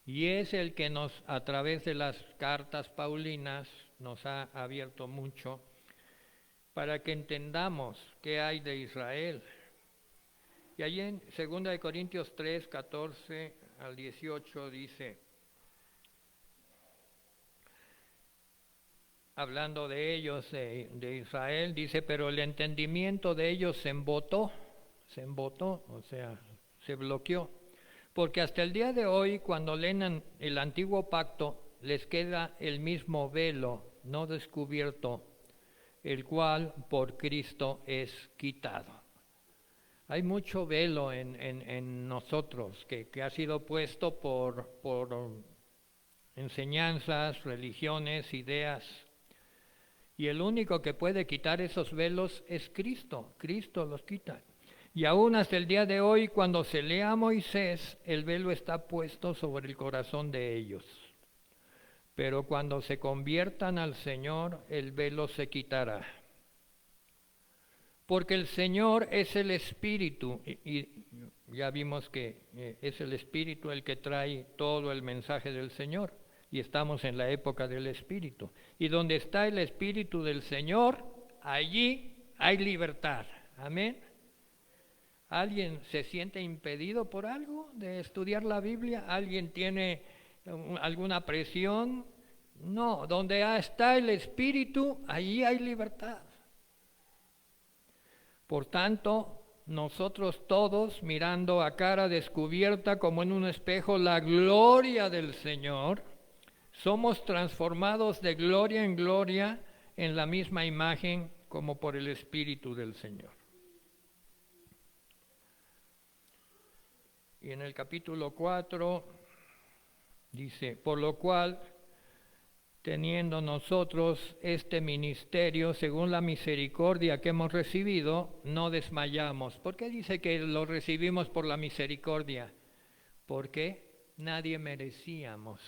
y es el que nos, a través de las cartas paulinas, nos ha abierto mucho para que entendamos qué hay de Israel. Y allí en 2 Corintios 3, 14 al 18 dice, hablando de ellos, de Israel, dice, pero el entendimiento de ellos se embotó, o sea, se bloqueó, porque hasta el día de hoy, cuando leen el antiguo pacto, les queda el mismo velo no descubierto, el cual por Cristo es quitado. Hay mucho velo en nosotros que ha sido puesto por enseñanzas, religiones, ideas. Y el único que puede quitar esos velos es Cristo. Cristo los quita. Y aún hasta el día de hoy, cuando se lea a Moisés, el velo está puesto sobre el corazón de ellos. Pero cuando se conviertan al Señor, el velo se quitará. Porque el Señor es el Espíritu, y ya vimos que es el Espíritu el que trae todo el mensaje del Señor. Y estamos en la época del Espíritu. Y donde está el Espíritu del Señor, allí hay libertad. Amén. ¿Alguien se siente impedido por algo de estudiar la Biblia? ¿Alguien tiene alguna presión? No, donde está el Espíritu, allí hay libertad. Por tanto, nosotros todos, mirando a cara descubierta como en un espejo la gloria del Señor, somos transformados de gloria en gloria en la misma imagen como por el Espíritu del Señor. Y en el capítulo 4 dice, por lo cual, teniendo nosotros este ministerio, según la misericordia que hemos recibido, no desmayamos. ¿Por qué dice que lo recibimos por la misericordia? Porque nadie merecíamos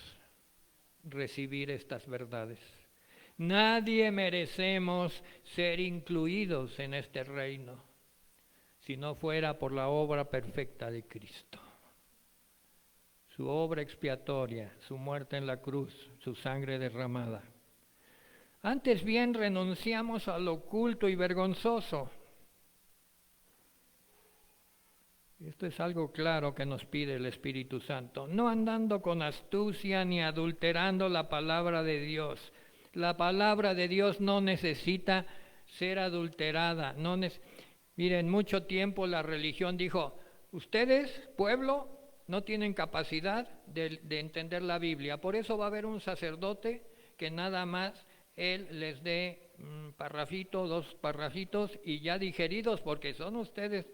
recibir estas verdades. Nadie merecemos ser incluidos en este reino, si no fuera por la obra perfecta de Cristo. Su obra expiatoria, su muerte en la cruz, su sangre derramada. Antes bien renunciamos a lo oculto y vergonzoso. Esto es algo claro que nos pide el Espíritu Santo. No andando con astucia ni adulterando la palabra de Dios. La palabra de Dios no necesita ser adulterada. Miren, mucho tiempo la religión dijo, ustedes, pueblo, no tienen capacidad de entender la Biblia. Por eso va a haber un sacerdote que nada más él les dé un parrafito, 2 parrafitos y ya digeridos, porque son ustedes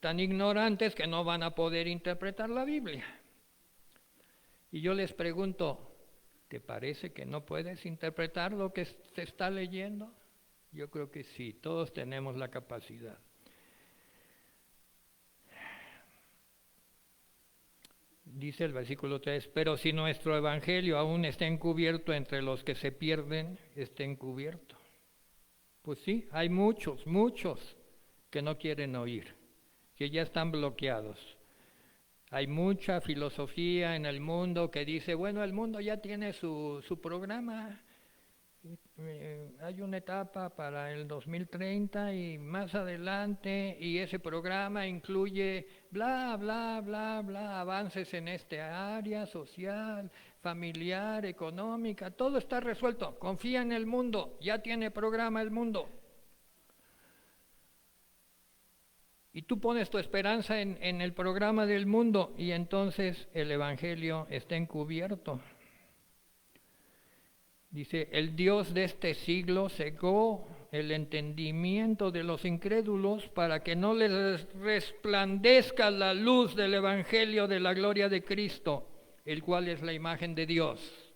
tan ignorantes que no van a poder interpretar la Biblia. Y yo les pregunto, ¿te parece que no puedes interpretar lo que se está leyendo? Yo creo que sí, todos tenemos la capacidad. Dice el versículo 3, pero si nuestro evangelio aún está encubierto entre los que se pierden, está encubierto. Pues sí, hay muchos que no quieren oír, que ya están bloqueados. Hay mucha filosofía en el mundo que dice, bueno, el mundo ya tiene su programa, hay una etapa para el 2030 y más adelante, y ese programa incluye bla, bla, bla, bla, avances en esta área social, familiar, económica, todo está resuelto. Confía en el mundo, ya tiene programa el mundo. Y tú pones tu esperanza en el programa del mundo y entonces el Evangelio está encubierto. Dice, el Dios de este siglo cegó el entendimiento de los incrédulos para que no les resplandezca la luz del Evangelio de la gloria de Cristo, el cual es la imagen de Dios.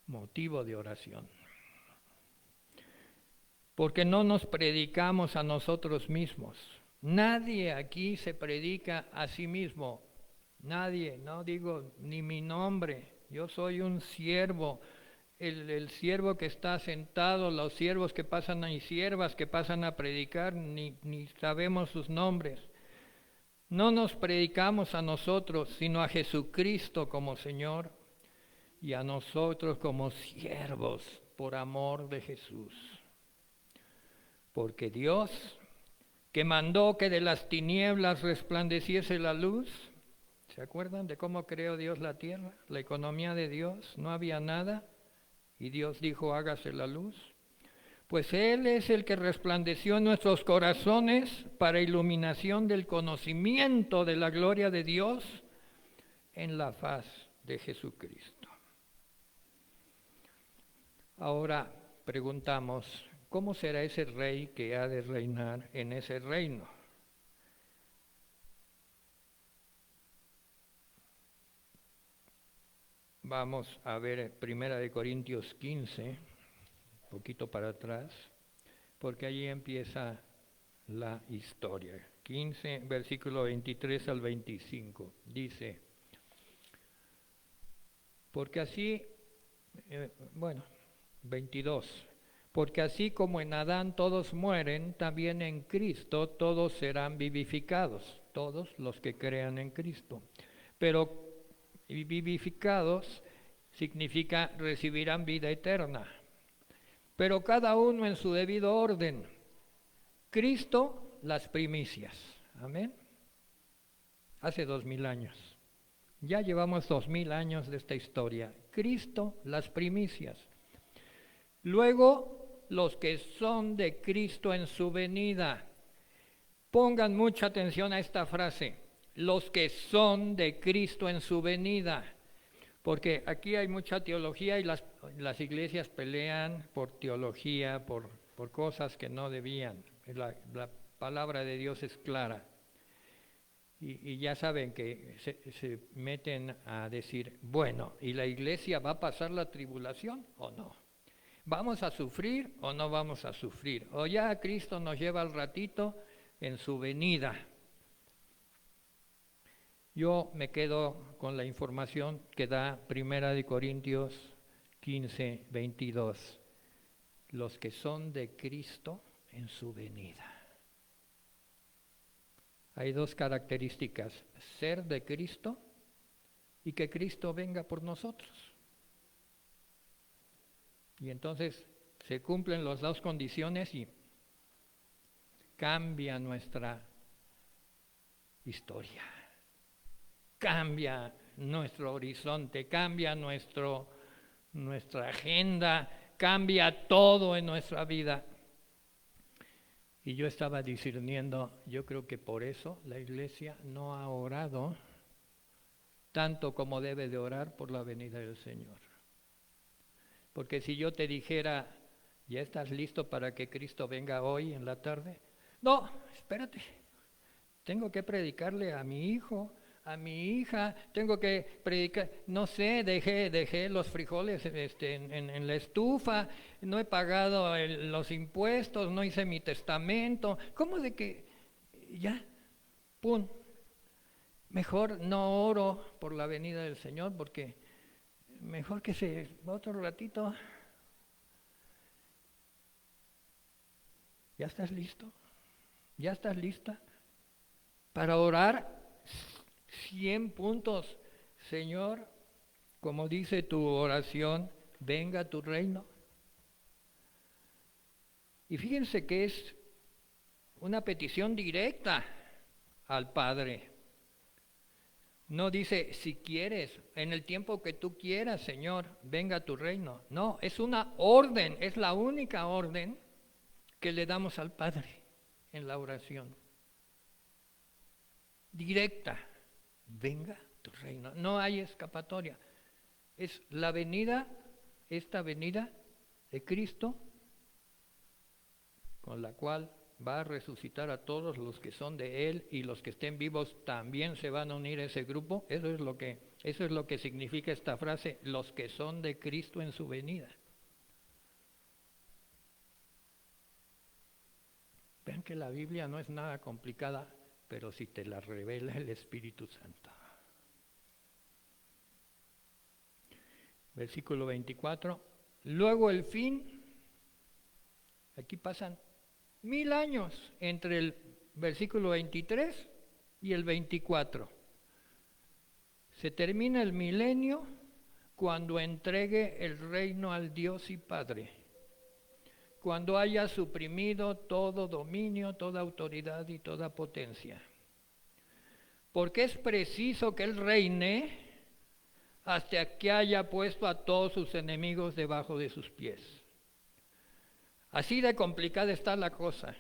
Motivo de oración. Porque no nos predicamos a nosotros mismos. Nadie aquí se predica a sí mismo. Nadie, no digo ni mi nombre. Yo soy un siervo. El siervo que está sentado, los siervos que pasan y siervas que pasan a predicar, ni sabemos sus nombres. No nos predicamos a nosotros, sino a Jesucristo como Señor y a nosotros como siervos por amor de Jesús. Porque Dios, que mandó que de las tinieblas resplandeciese la luz, ¿se acuerdan de cómo creó Dios la tierra? La economía de Dios, no había nada, y Dios dijo, hágase la luz. Pues Él es el que resplandeció en nuestros corazones para iluminación del conocimiento de la gloria de Dios en la faz de Jesucristo. Ahora preguntamos, ¿cómo será ese rey que ha de reinar en ese reino? Vamos a ver 1 Corintios 15, un poquito para atrás, porque allí empieza la historia. 15, versículo 23 al 25, dice, porque así, 22, porque así como en Adán todos mueren, también en Cristo todos serán vivificados, todos los que crean en Cristo. Pero vivificados significa recibirán vida eterna, pero cada uno en su debido orden. Cristo, las primicias. Amén. Hace 2000 años. Ya llevamos 2000 años de esta historia. Cristo, las primicias. Luego, los que son de Cristo en su venida. Pongan mucha atención a esta frase. Los que son de Cristo en su venida. Porque aquí hay mucha teología y las iglesias pelean por teología, por cosas que no debían. La palabra de Dios es clara. Y ya saben que se meten a decir, bueno, ¿y la iglesia va a pasar la tribulación o no? ¿Vamos a sufrir o no vamos a sufrir? O ya Cristo nos lleva al ratito en su venida. Yo me quedo con la información que da 1 Corintios 15, 22. Los que son de Cristo en su venida. Hay dos características, ser de Cristo y que Cristo venga por nosotros. Y entonces se cumplen las dos condiciones y cambia nuestra historia, cambia nuestro horizonte, cambia nuestra agenda, cambia todo en nuestra vida. Y yo estaba discerniendo, yo creo que por eso la iglesia no ha orado tanto como debe de orar por la venida del Señor. Porque si yo te dijera, ¿ya estás listo para que Cristo venga hoy en la tarde? No, espérate, tengo que predicarle a mi hijo, a mi hija, tengo que predicar, no sé, dejé los frijoles en la estufa, no he pagado los impuestos, no hice mi testamento. ¿Cómo de que ya? ¡Pum! Mejor no oro por la venida del Señor porque mejor que se otro ratito. ¿Ya estás listo? ¿Ya estás lista para orar 100 puntos? Señor, como dice tu oración, venga a tu reino. Y fíjense que es una petición directa al Padre. No dice, si quieres, en el tiempo que tú quieras, Señor, venga a tu reino. No, es una orden, es la única orden que le damos al Padre en la oración. Directa, venga tu reino. No hay escapatoria. Es la venida, esta venida de Cristo, con la cual va a resucitar a todos los que son de Él, y los que estén vivos también se van a unir a ese grupo. Eso es lo que significa esta frase, los que son de Cristo en su venida. Vean que la Biblia no es nada complicada, pero si te la revela el Espíritu Santo. Versículo 24. Luego el fin, aquí pasan 1000 años entre el versículo 23 y el 24. Se termina el milenio cuando entregue el reino al Dios y Padre, cuando haya suprimido todo dominio, toda autoridad y toda potencia. Porque es preciso que Él reine hasta que haya puesto a todos sus enemigos debajo de sus pies. Así de complicada está la cosa.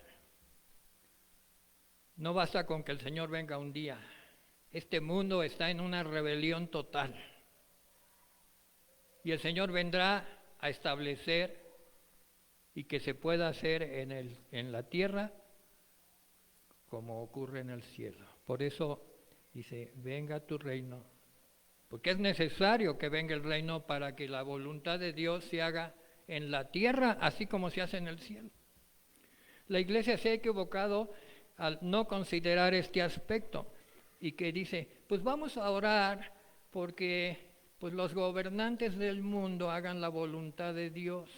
No basta con que el Señor venga un día. Este mundo está en una rebelión total. Y el Señor vendrá a establecer y que se pueda hacer en la tierra como ocurre en el cielo. Por eso dice, venga tu reino. Porque es necesario que venga el reino para que la voluntad de Dios se haga en la tierra, así como se hace en el cielo. La Iglesia se ha equivocado al no considerar este aspecto y que dice, pues vamos a orar porque pues los gobernantes del mundo hagan la voluntad de Dios.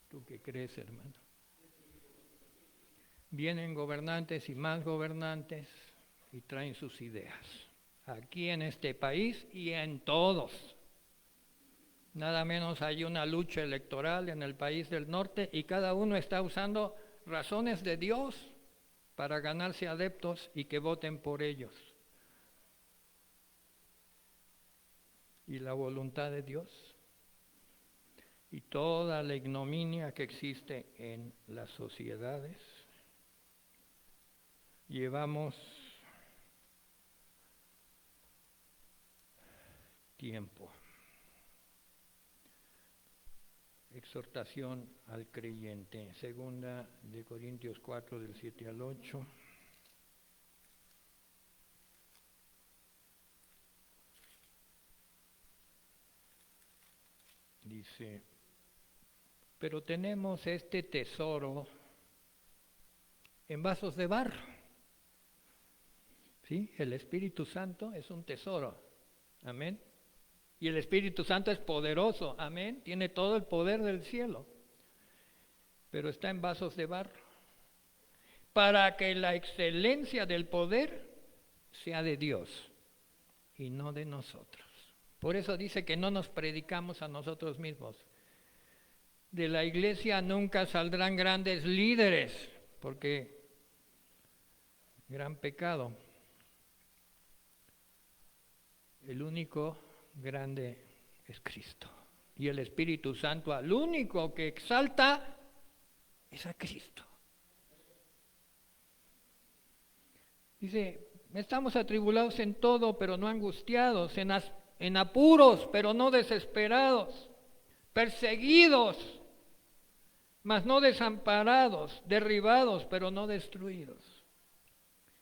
¿Tú qué crees, hermano? Vienen gobernantes y más gobernantes y traen sus ideas. Aquí en este país y en todos. Nada menos hay una lucha electoral en el país del norte y cada uno está usando razones de Dios para ganarse adeptos y que voten por ellos. Y la voluntad de Dios y toda la ignominia que existe en las sociedades. Llevamos tiempo. Exhortación al creyente. Segunda de Corintios 4, del 7 al 8. Dice, pero tenemos este tesoro en vasos de barro. ¿Sí? El Espíritu Santo es un tesoro. Amén. Y el Espíritu Santo es poderoso. Amén. Tiene todo el poder del cielo. Pero está en vasos de barro. Para que la excelencia del poder sea de Dios y no de nosotros. Por eso dice que no nos predicamos a nosotros mismos. De la iglesia nunca saldrán grandes líderes, porque gran pecado. El único grande es Cristo. Y el Espíritu Santo al único que exalta es a Cristo. Dice, estamos atribulados en todo, pero no angustiados, en apuros, pero no desesperados, perseguidos, mas no desamparados, derribados, pero no destruidos,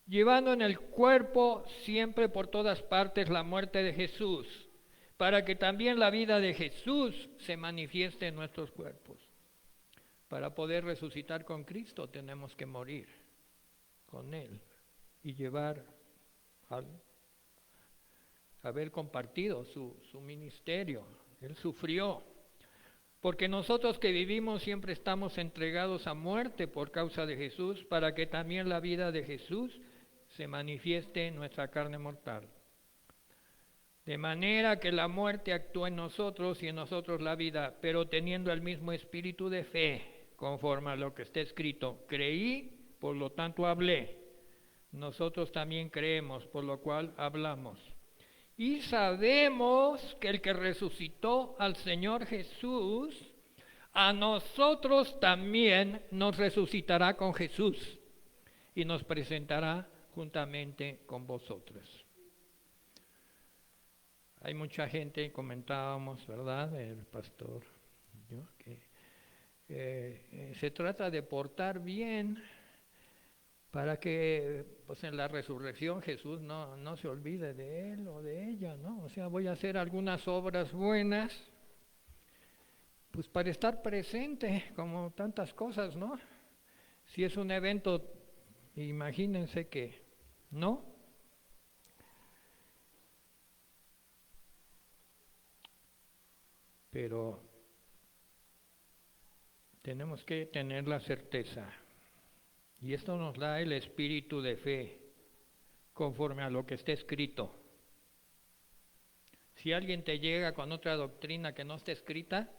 llevando en el cuerpo siempre por todas partes la muerte de Jesús, para que también la vida de Jesús se manifieste en nuestros cuerpos. Para poder resucitar con Cristo tenemos que morir con Él y llevar haber compartido su ministerio. Él sufrió. Porque nosotros que vivimos siempre estamos entregados a muerte por causa de Jesús, para que también la vida de Jesús se manifieste en nuestra carne mortal. De manera que la muerte actúa en nosotros y en nosotros la vida, pero teniendo el mismo espíritu de fe, conforme a lo que está escrito. Creí, por lo tanto hablé. Nosotros también creemos, por lo cual hablamos. Y sabemos que el que resucitó al Señor Jesús, a nosotros también nos resucitará con Jesús y nos presentará juntamente con vosotros. Hay mucha gente, comentábamos, ¿verdad? El pastor, yo, que se trata de portar bien para que pues en la resurrección Jesús no se olvide de él o de ella, ¿no? O sea, voy a hacer algunas obras buenas, pues para estar presente, como tantas cosas, ¿no? Si es un evento, imagínense que, ¿no? Pero tenemos que tener la certeza, y esto nos da el espíritu de fe, conforme a lo que está escrito. Si alguien te llega con otra doctrina que no está escrita,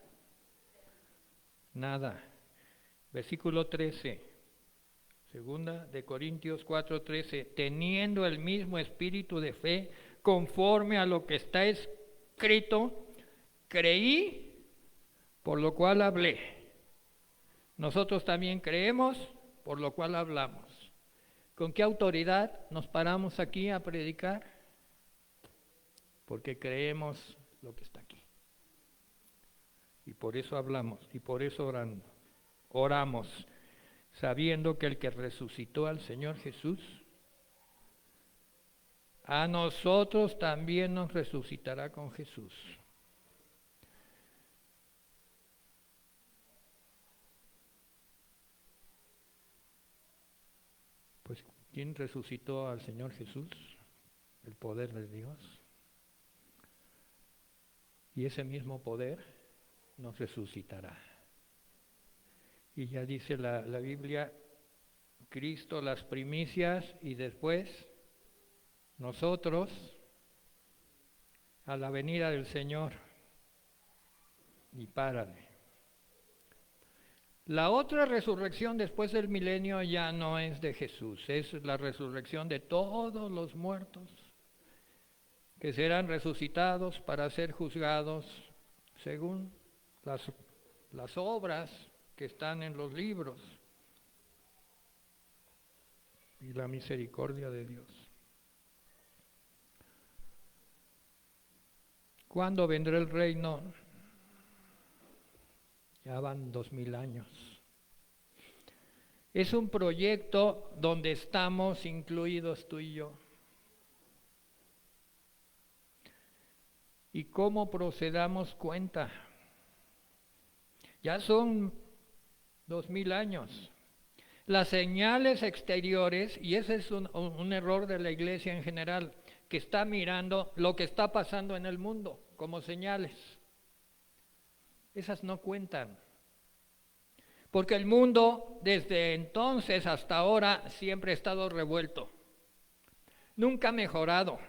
nada. Versículo 13, segunda de Corintios 4:13, teniendo el mismo espíritu de fe, conforme a lo que está escrito, creí, por lo cual hablé. Nosotros también creemos, por lo cual hablamos. ¿Con qué autoridad nos paramos aquí a predicar? Porque creemos lo que está aquí. Y por eso hablamos, y por eso oramos, sabiendo que el que resucitó al Señor Jesús, a nosotros también nos resucitará con Jesús. Pues, ¿quién resucitó al Señor Jesús? El poder de Dios. Y ese mismo poder nos resucitará. Y ya dice la Biblia, Cristo las primicias y después nosotros a la venida del Señor. Y párale. La otra resurrección después del milenio ya no es de Jesús, es la resurrección de todos los muertos que serán resucitados para ser juzgados según las obras que están en los libros y la misericordia de Dios. ¿Cuándo vendrá el reino? Ya van 2000 años. Es un proyecto donde estamos incluidos tú y yo. ¿Y cómo procedamos cuenta? Ya son 2000 años. Las señales exteriores, y ese es un error de la iglesia en general, que está mirando lo que está pasando en el mundo como señales. Esas no cuentan. Porque el mundo desde entonces hasta ahora siempre ha estado revuelto. Nunca ha mejorado.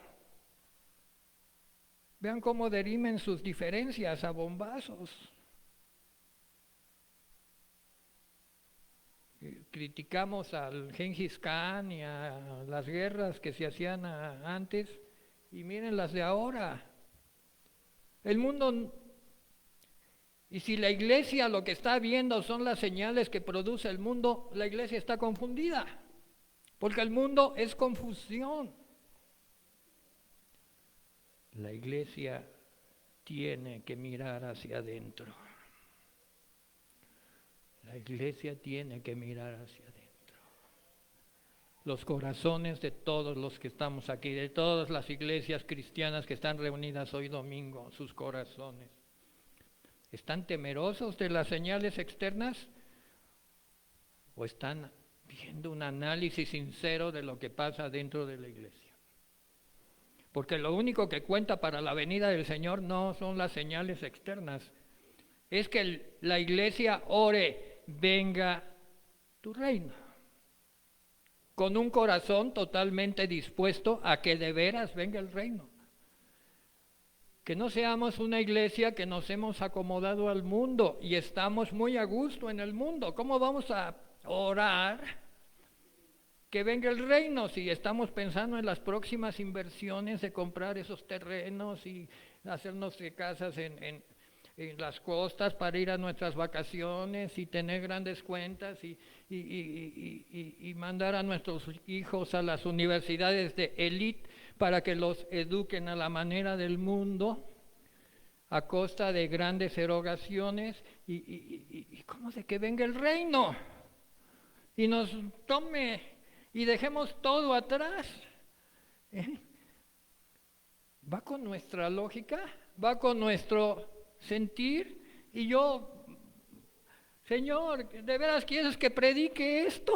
Vean cómo dirimen sus diferencias a bombazos. Criticamos al Gengis Khan y a las guerras que se hacían antes, y miren las de ahora. El mundo, y si la iglesia lo que está viendo son las señales que produce el mundo, la iglesia está confundida, porque el mundo es confusión. La iglesia tiene que mirar hacia adentro. La iglesia tiene que mirar hacia adentro. Los corazones de todos los que estamos aquí, de todas las iglesias cristianas que están reunidas hoy domingo, sus corazones, ¿están temerosos de las señales externas? ¿O están viendo un análisis sincero de lo que pasa dentro de la iglesia? Porque lo único que cuenta para la venida del Señor no son las señales externas, es que la iglesia ore, venga tu reino, con un corazón totalmente dispuesto a que de veras venga el reino. Que no seamos una iglesia que nos hemos acomodado al mundo y estamos muy a gusto en el mundo. ¿Cómo vamos a orar que venga el reino, si estamos pensando en las próximas inversiones de comprar esos terrenos y hacernos casas en las costas para ir a nuestras vacaciones y tener grandes cuentas y mandar a nuestros hijos a las universidades de élite para que los eduquen a la manera del mundo a costa de grandes erogaciones y ¿cómo de que venga el reino y nos tome y dejemos todo atrás? ¿Va con nuestra lógica? ¿Va con nuestro sentir? Y yo, Señor, ¿de veras quieres que predique esto?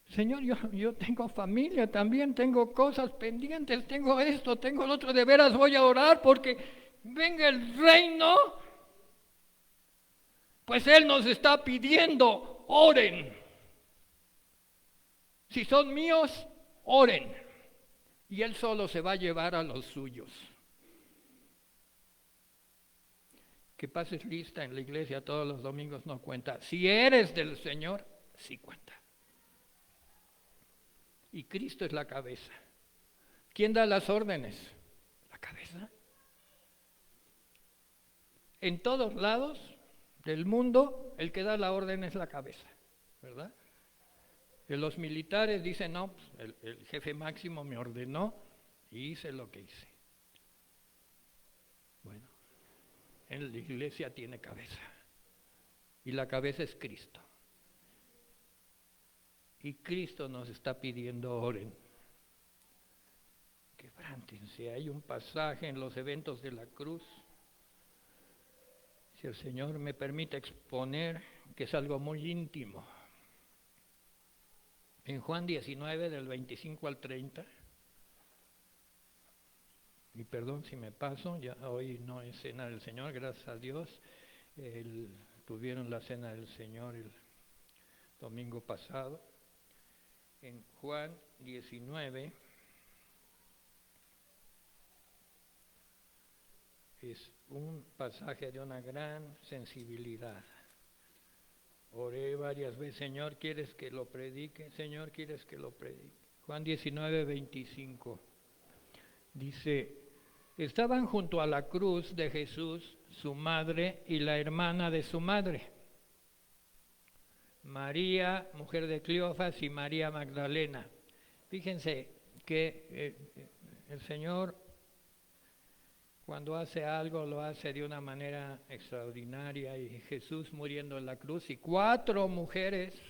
Señor, yo tengo familia también, tengo cosas pendientes, tengo esto, tengo lo otro, de veras voy a orar porque venga el reino. Pues Él nos está pidiendo, oren. Si son míos, oren. Y Él solo se va a llevar a los suyos. Que pases lista en la iglesia todos los domingos no cuenta. Si eres del Señor, sí cuenta. Y Cristo es la cabeza. ¿Quién da las órdenes? La cabeza. En todos lados del mundo, el que da la orden es la cabeza, ¿verdad? Que los militares dicen, no, pues el jefe máximo me ordenó y hice lo que hice. Bueno, en la iglesia tiene cabeza y la cabeza es Cristo. Y Cristo nos está pidiendo oren. Quebrántense. Hay un pasaje en los eventos de la cruz. Si el Señor me permite exponer, que es algo muy íntimo. En Juan 19, del 25 al 30, y perdón si me paso, ya hoy no es cena del Señor, gracias a Dios, tuvieron la cena del Señor el domingo pasado. En Juan 19, es un pasaje de una gran sensibilidad. Oré varias veces, Señor, ¿quieres que lo predique? Señor, ¿quieres que lo predique? Juan 19, 25. Dice, estaban junto a la cruz de Jesús su madre y la hermana de su madre, María, mujer de Cleofas, y María Magdalena. Fíjense que el Señor, cuando hace algo, lo hace de una manera extraordinaria, y Jesús muriendo en la cruz y 4 mujeres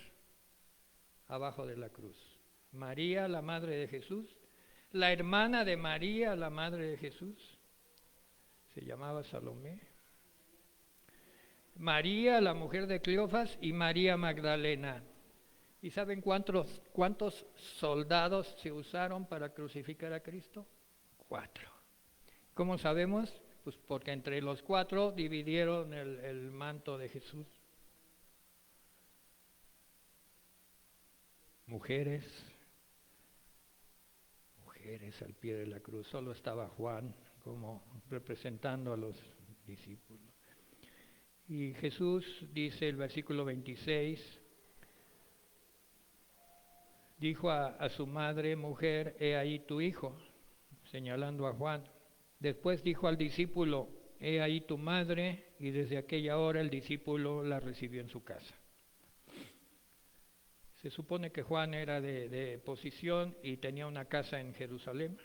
abajo de la cruz. María, la madre de Jesús, la hermana de María, la madre de Jesús, se llamaba Salomé, María, la mujer de Cleofas, y María Magdalena. ¿Y saben cuántos soldados se usaron para crucificar a Cristo? 4. ¿Cómo sabemos? Pues porque entre los 4 dividieron el manto de Jesús. Mujeres al pie de la cruz. Solo estaba Juan como representando a los discípulos. Y Jesús dice el versículo 26, dijo a su madre, mujer, he ahí tu hijo, señalando a Juan. Después dijo al discípulo, he ahí tu madre, y desde aquella hora el discípulo la recibió en su casa. Se supone que Juan era de posición y tenía una casa en Jerusalén,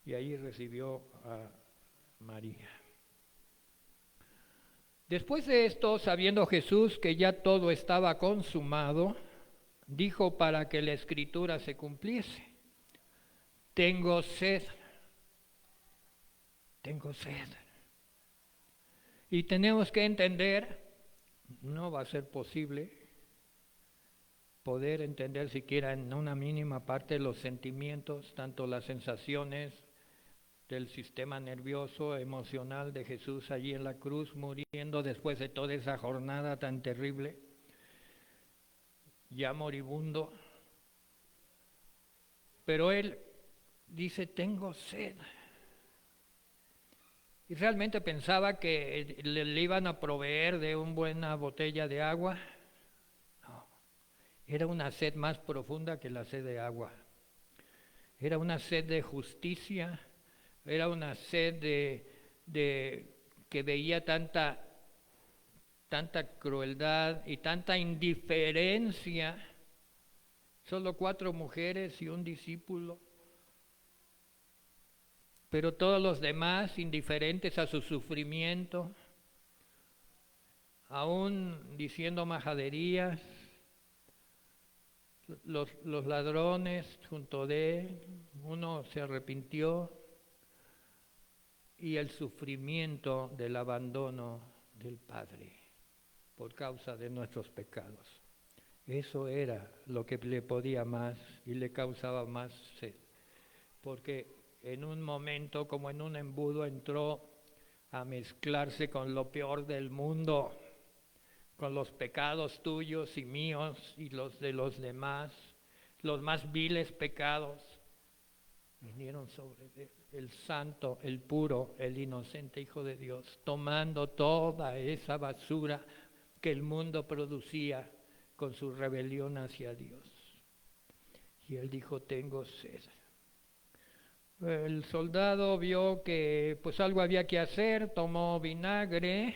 y ahí recibió a María. Después de esto, sabiendo Jesús que ya todo estaba consumado, dijo para que la escritura se cumpliese, tengo sed. Tengo sed. Y tenemos que entender, no va a ser posible poder entender siquiera en una mínima parte los sentimientos, tanto las sensaciones del sistema nervioso, emocional de Jesús allí en la cruz, muriendo después de toda esa jornada tan terrible, ya moribundo. Pero Él dice, tengo sed. Y realmente pensaba que le iban a proveer de una buena botella de agua. No, era una sed más profunda que la sed de agua. Era una sed de justicia, era una sed de que veía tanta crueldad y tanta indiferencia. Solo 4 mujeres y un discípulo. Pero todos los demás indiferentes a su sufrimiento, aún diciendo majaderías, los ladrones junto de él, uno se arrepintió, y el sufrimiento del abandono del Padre por causa de nuestros pecados. Eso era lo que le podía más y le causaba más sed, porque en un momento, como en un embudo, entró a mezclarse con lo peor del mundo, con los pecados tuyos y míos y los de los demás, los más viles pecados vinieron sobre él, el santo, el puro, el inocente Hijo de Dios, tomando toda esa basura que el mundo producía con su rebelión hacia Dios. Y él dijo, tengo sed. El soldado vio que pues algo había que hacer, tomó vinagre,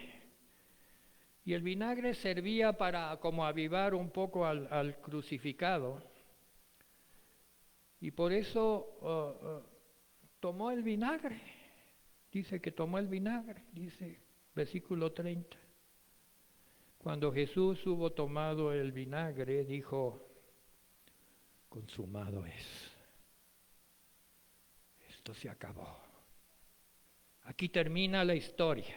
y el vinagre servía para como avivar un poco al crucificado. Y por eso tomó el vinagre. Dice que tomó el vinagre, dice versículo 30. Cuando Jesús hubo tomado el vinagre, dijo, consumado es. Esto se acabó. Aquí termina la historia.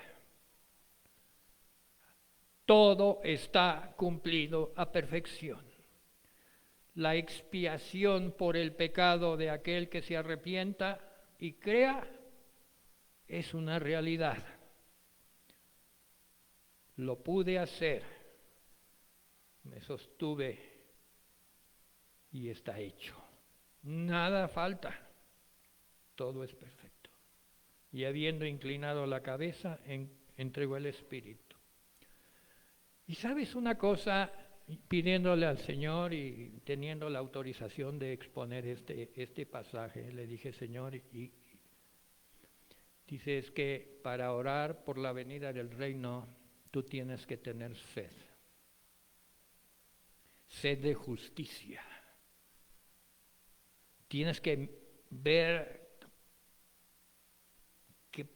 Todo está cumplido a perfección. La expiación por el pecado de aquel que se arrepienta y crea es una realidad. Lo pude hacer, me sostuve y está hecho. Nada falta, todo es perfecto. Y habiendo inclinado la cabeza, entregó el Espíritu. Y sabes una cosa, pidiéndole al Señor y teniendo la autorización de exponer este pasaje, le dije, Señor, y dice, es que para orar por la venida del reino, tú tienes que tener sed. Sed de justicia. Tienes que ver que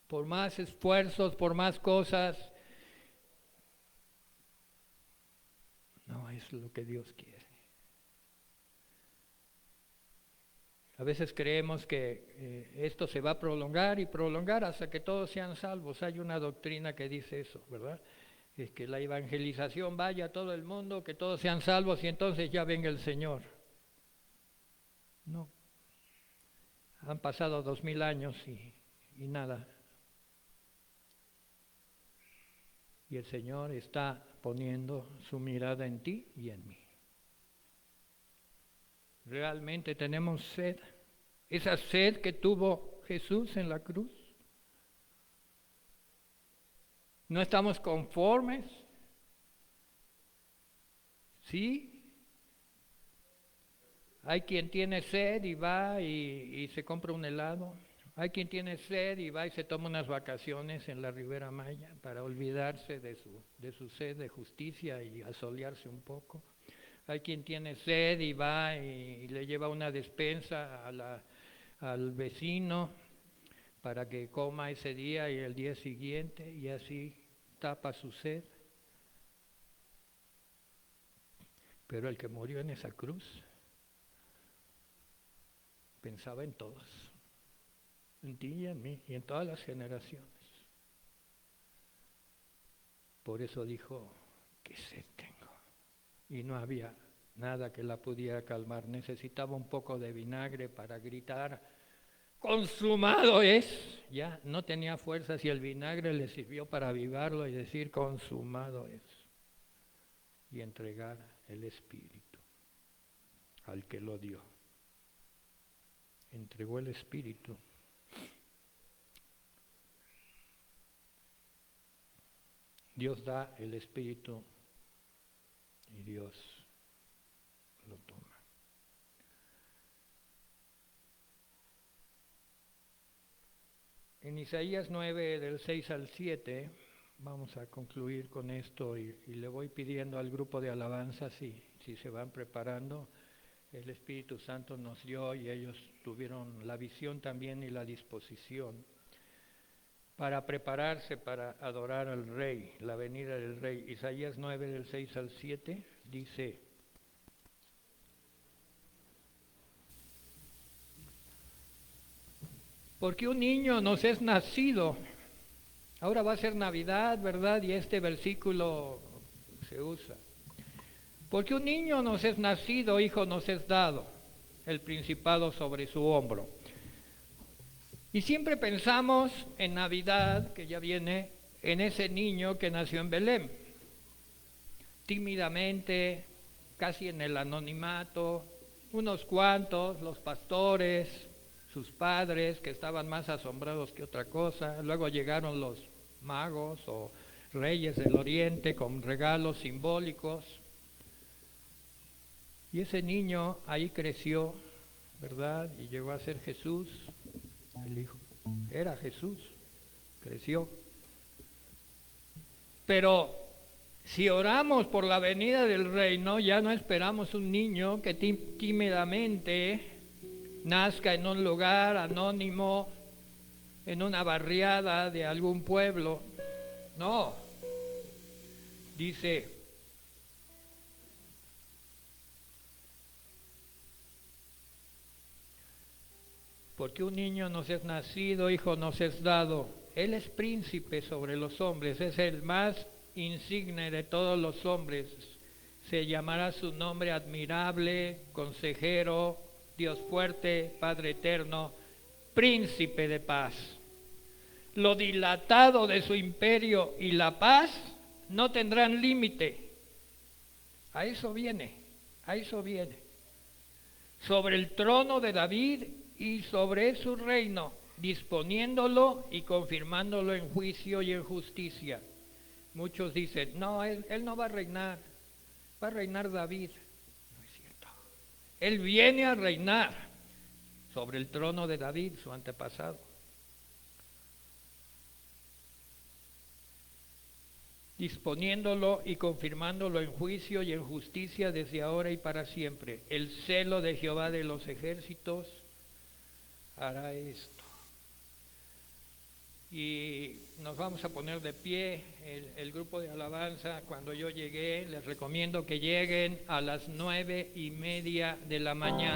por más esfuerzos, por más cosas, no es lo que Dios quiere. A veces creemos que esto se va a prolongar y prolongar hasta que todos sean salvos. Hay una doctrina que dice eso, ¿verdad? Es que la evangelización vaya a todo el mundo, que todos sean salvos y entonces ya venga el Señor. No. Han pasado 2000 años y nada. Y el Señor está poniendo su mirada en ti y en mí. Realmente tenemos sed, esa sed que tuvo Jesús en la cruz. No estamos conformes, ¿sí? Hay quien tiene sed y va y se compra un helado. Hay quien tiene sed y va y se toma unas vacaciones en la Ribera Maya para olvidarse de su sed de justicia y asolearse un poco. Hay quien tiene sed y va y le lleva una despensa al vecino para que coma ese día y el día siguiente y así tapa su sed. Pero el que murió en esa cruz pensaba en todos, en ti y en mí y en todas las generaciones. Por eso dijo, qué sed tengo. Y no había nada que la pudiera calmar. Necesitaba un poco de vinagre para gritar, consumado es. Ya no tenía fuerzas y el vinagre le sirvió para avivarlo y decir, consumado es. Y entregar el Espíritu al que lo dio. Entregó el Espíritu. Dios da el Espíritu y Dios lo toma. En Isaías 9, del 6 al 7, vamos a concluir con esto y le voy pidiendo al grupo de alabanza si se van preparando. El Espíritu Santo nos dio y ellos tuvieron la visión también y la disposición para prepararse para adorar al Rey, la venida del Rey. Isaías 9, del 6 al 7, dice: porque un niño nos es nacido. Ahora va a ser Navidad, ¿verdad? Y este versículo se usa. Porque un niño nos es nacido, hijo nos es dado, el principado sobre su hombro. Y siempre pensamos en Navidad, que ya viene, en ese niño que nació en Belén. Tímidamente, casi en el anonimato, unos cuantos, los pastores, sus padres, que estaban más asombrados que otra cosa. Luego llegaron los magos o reyes del oriente con regalos simbólicos. Y ese niño ahí creció, ¿verdad? Y llegó a ser Jesús, el Hijo. Era Jesús, creció. Pero si oramos por la venida del reino, ya no esperamos un niño que tímidamente nazca en un lugar anónimo, en una barriada de algún pueblo. No. Dice: porque un niño nos es nacido, hijo nos es dado. Él es príncipe sobre los hombres, es el más insigne de todos los hombres. Se llamará su nombre admirable, consejero, Dios fuerte, Padre eterno, príncipe de paz. Lo dilatado de su imperio y la paz no tendrán límite. A eso viene, a eso viene. Sobre el trono de David y sobre su reino, disponiéndolo y confirmándolo en juicio y en justicia. Muchos dicen: no, él no va a reinar David. No es cierto. Él viene a reinar sobre el trono de David, su antepasado. Disponiéndolo y confirmándolo en juicio y en justicia desde ahora y para siempre. El celo de Jehová de los ejércitos hará esto. Y nos vamos a poner de pie, el grupo de alabanza. Cuando yo llegué, les recomiendo que lleguen a las 9:30 de la mañana.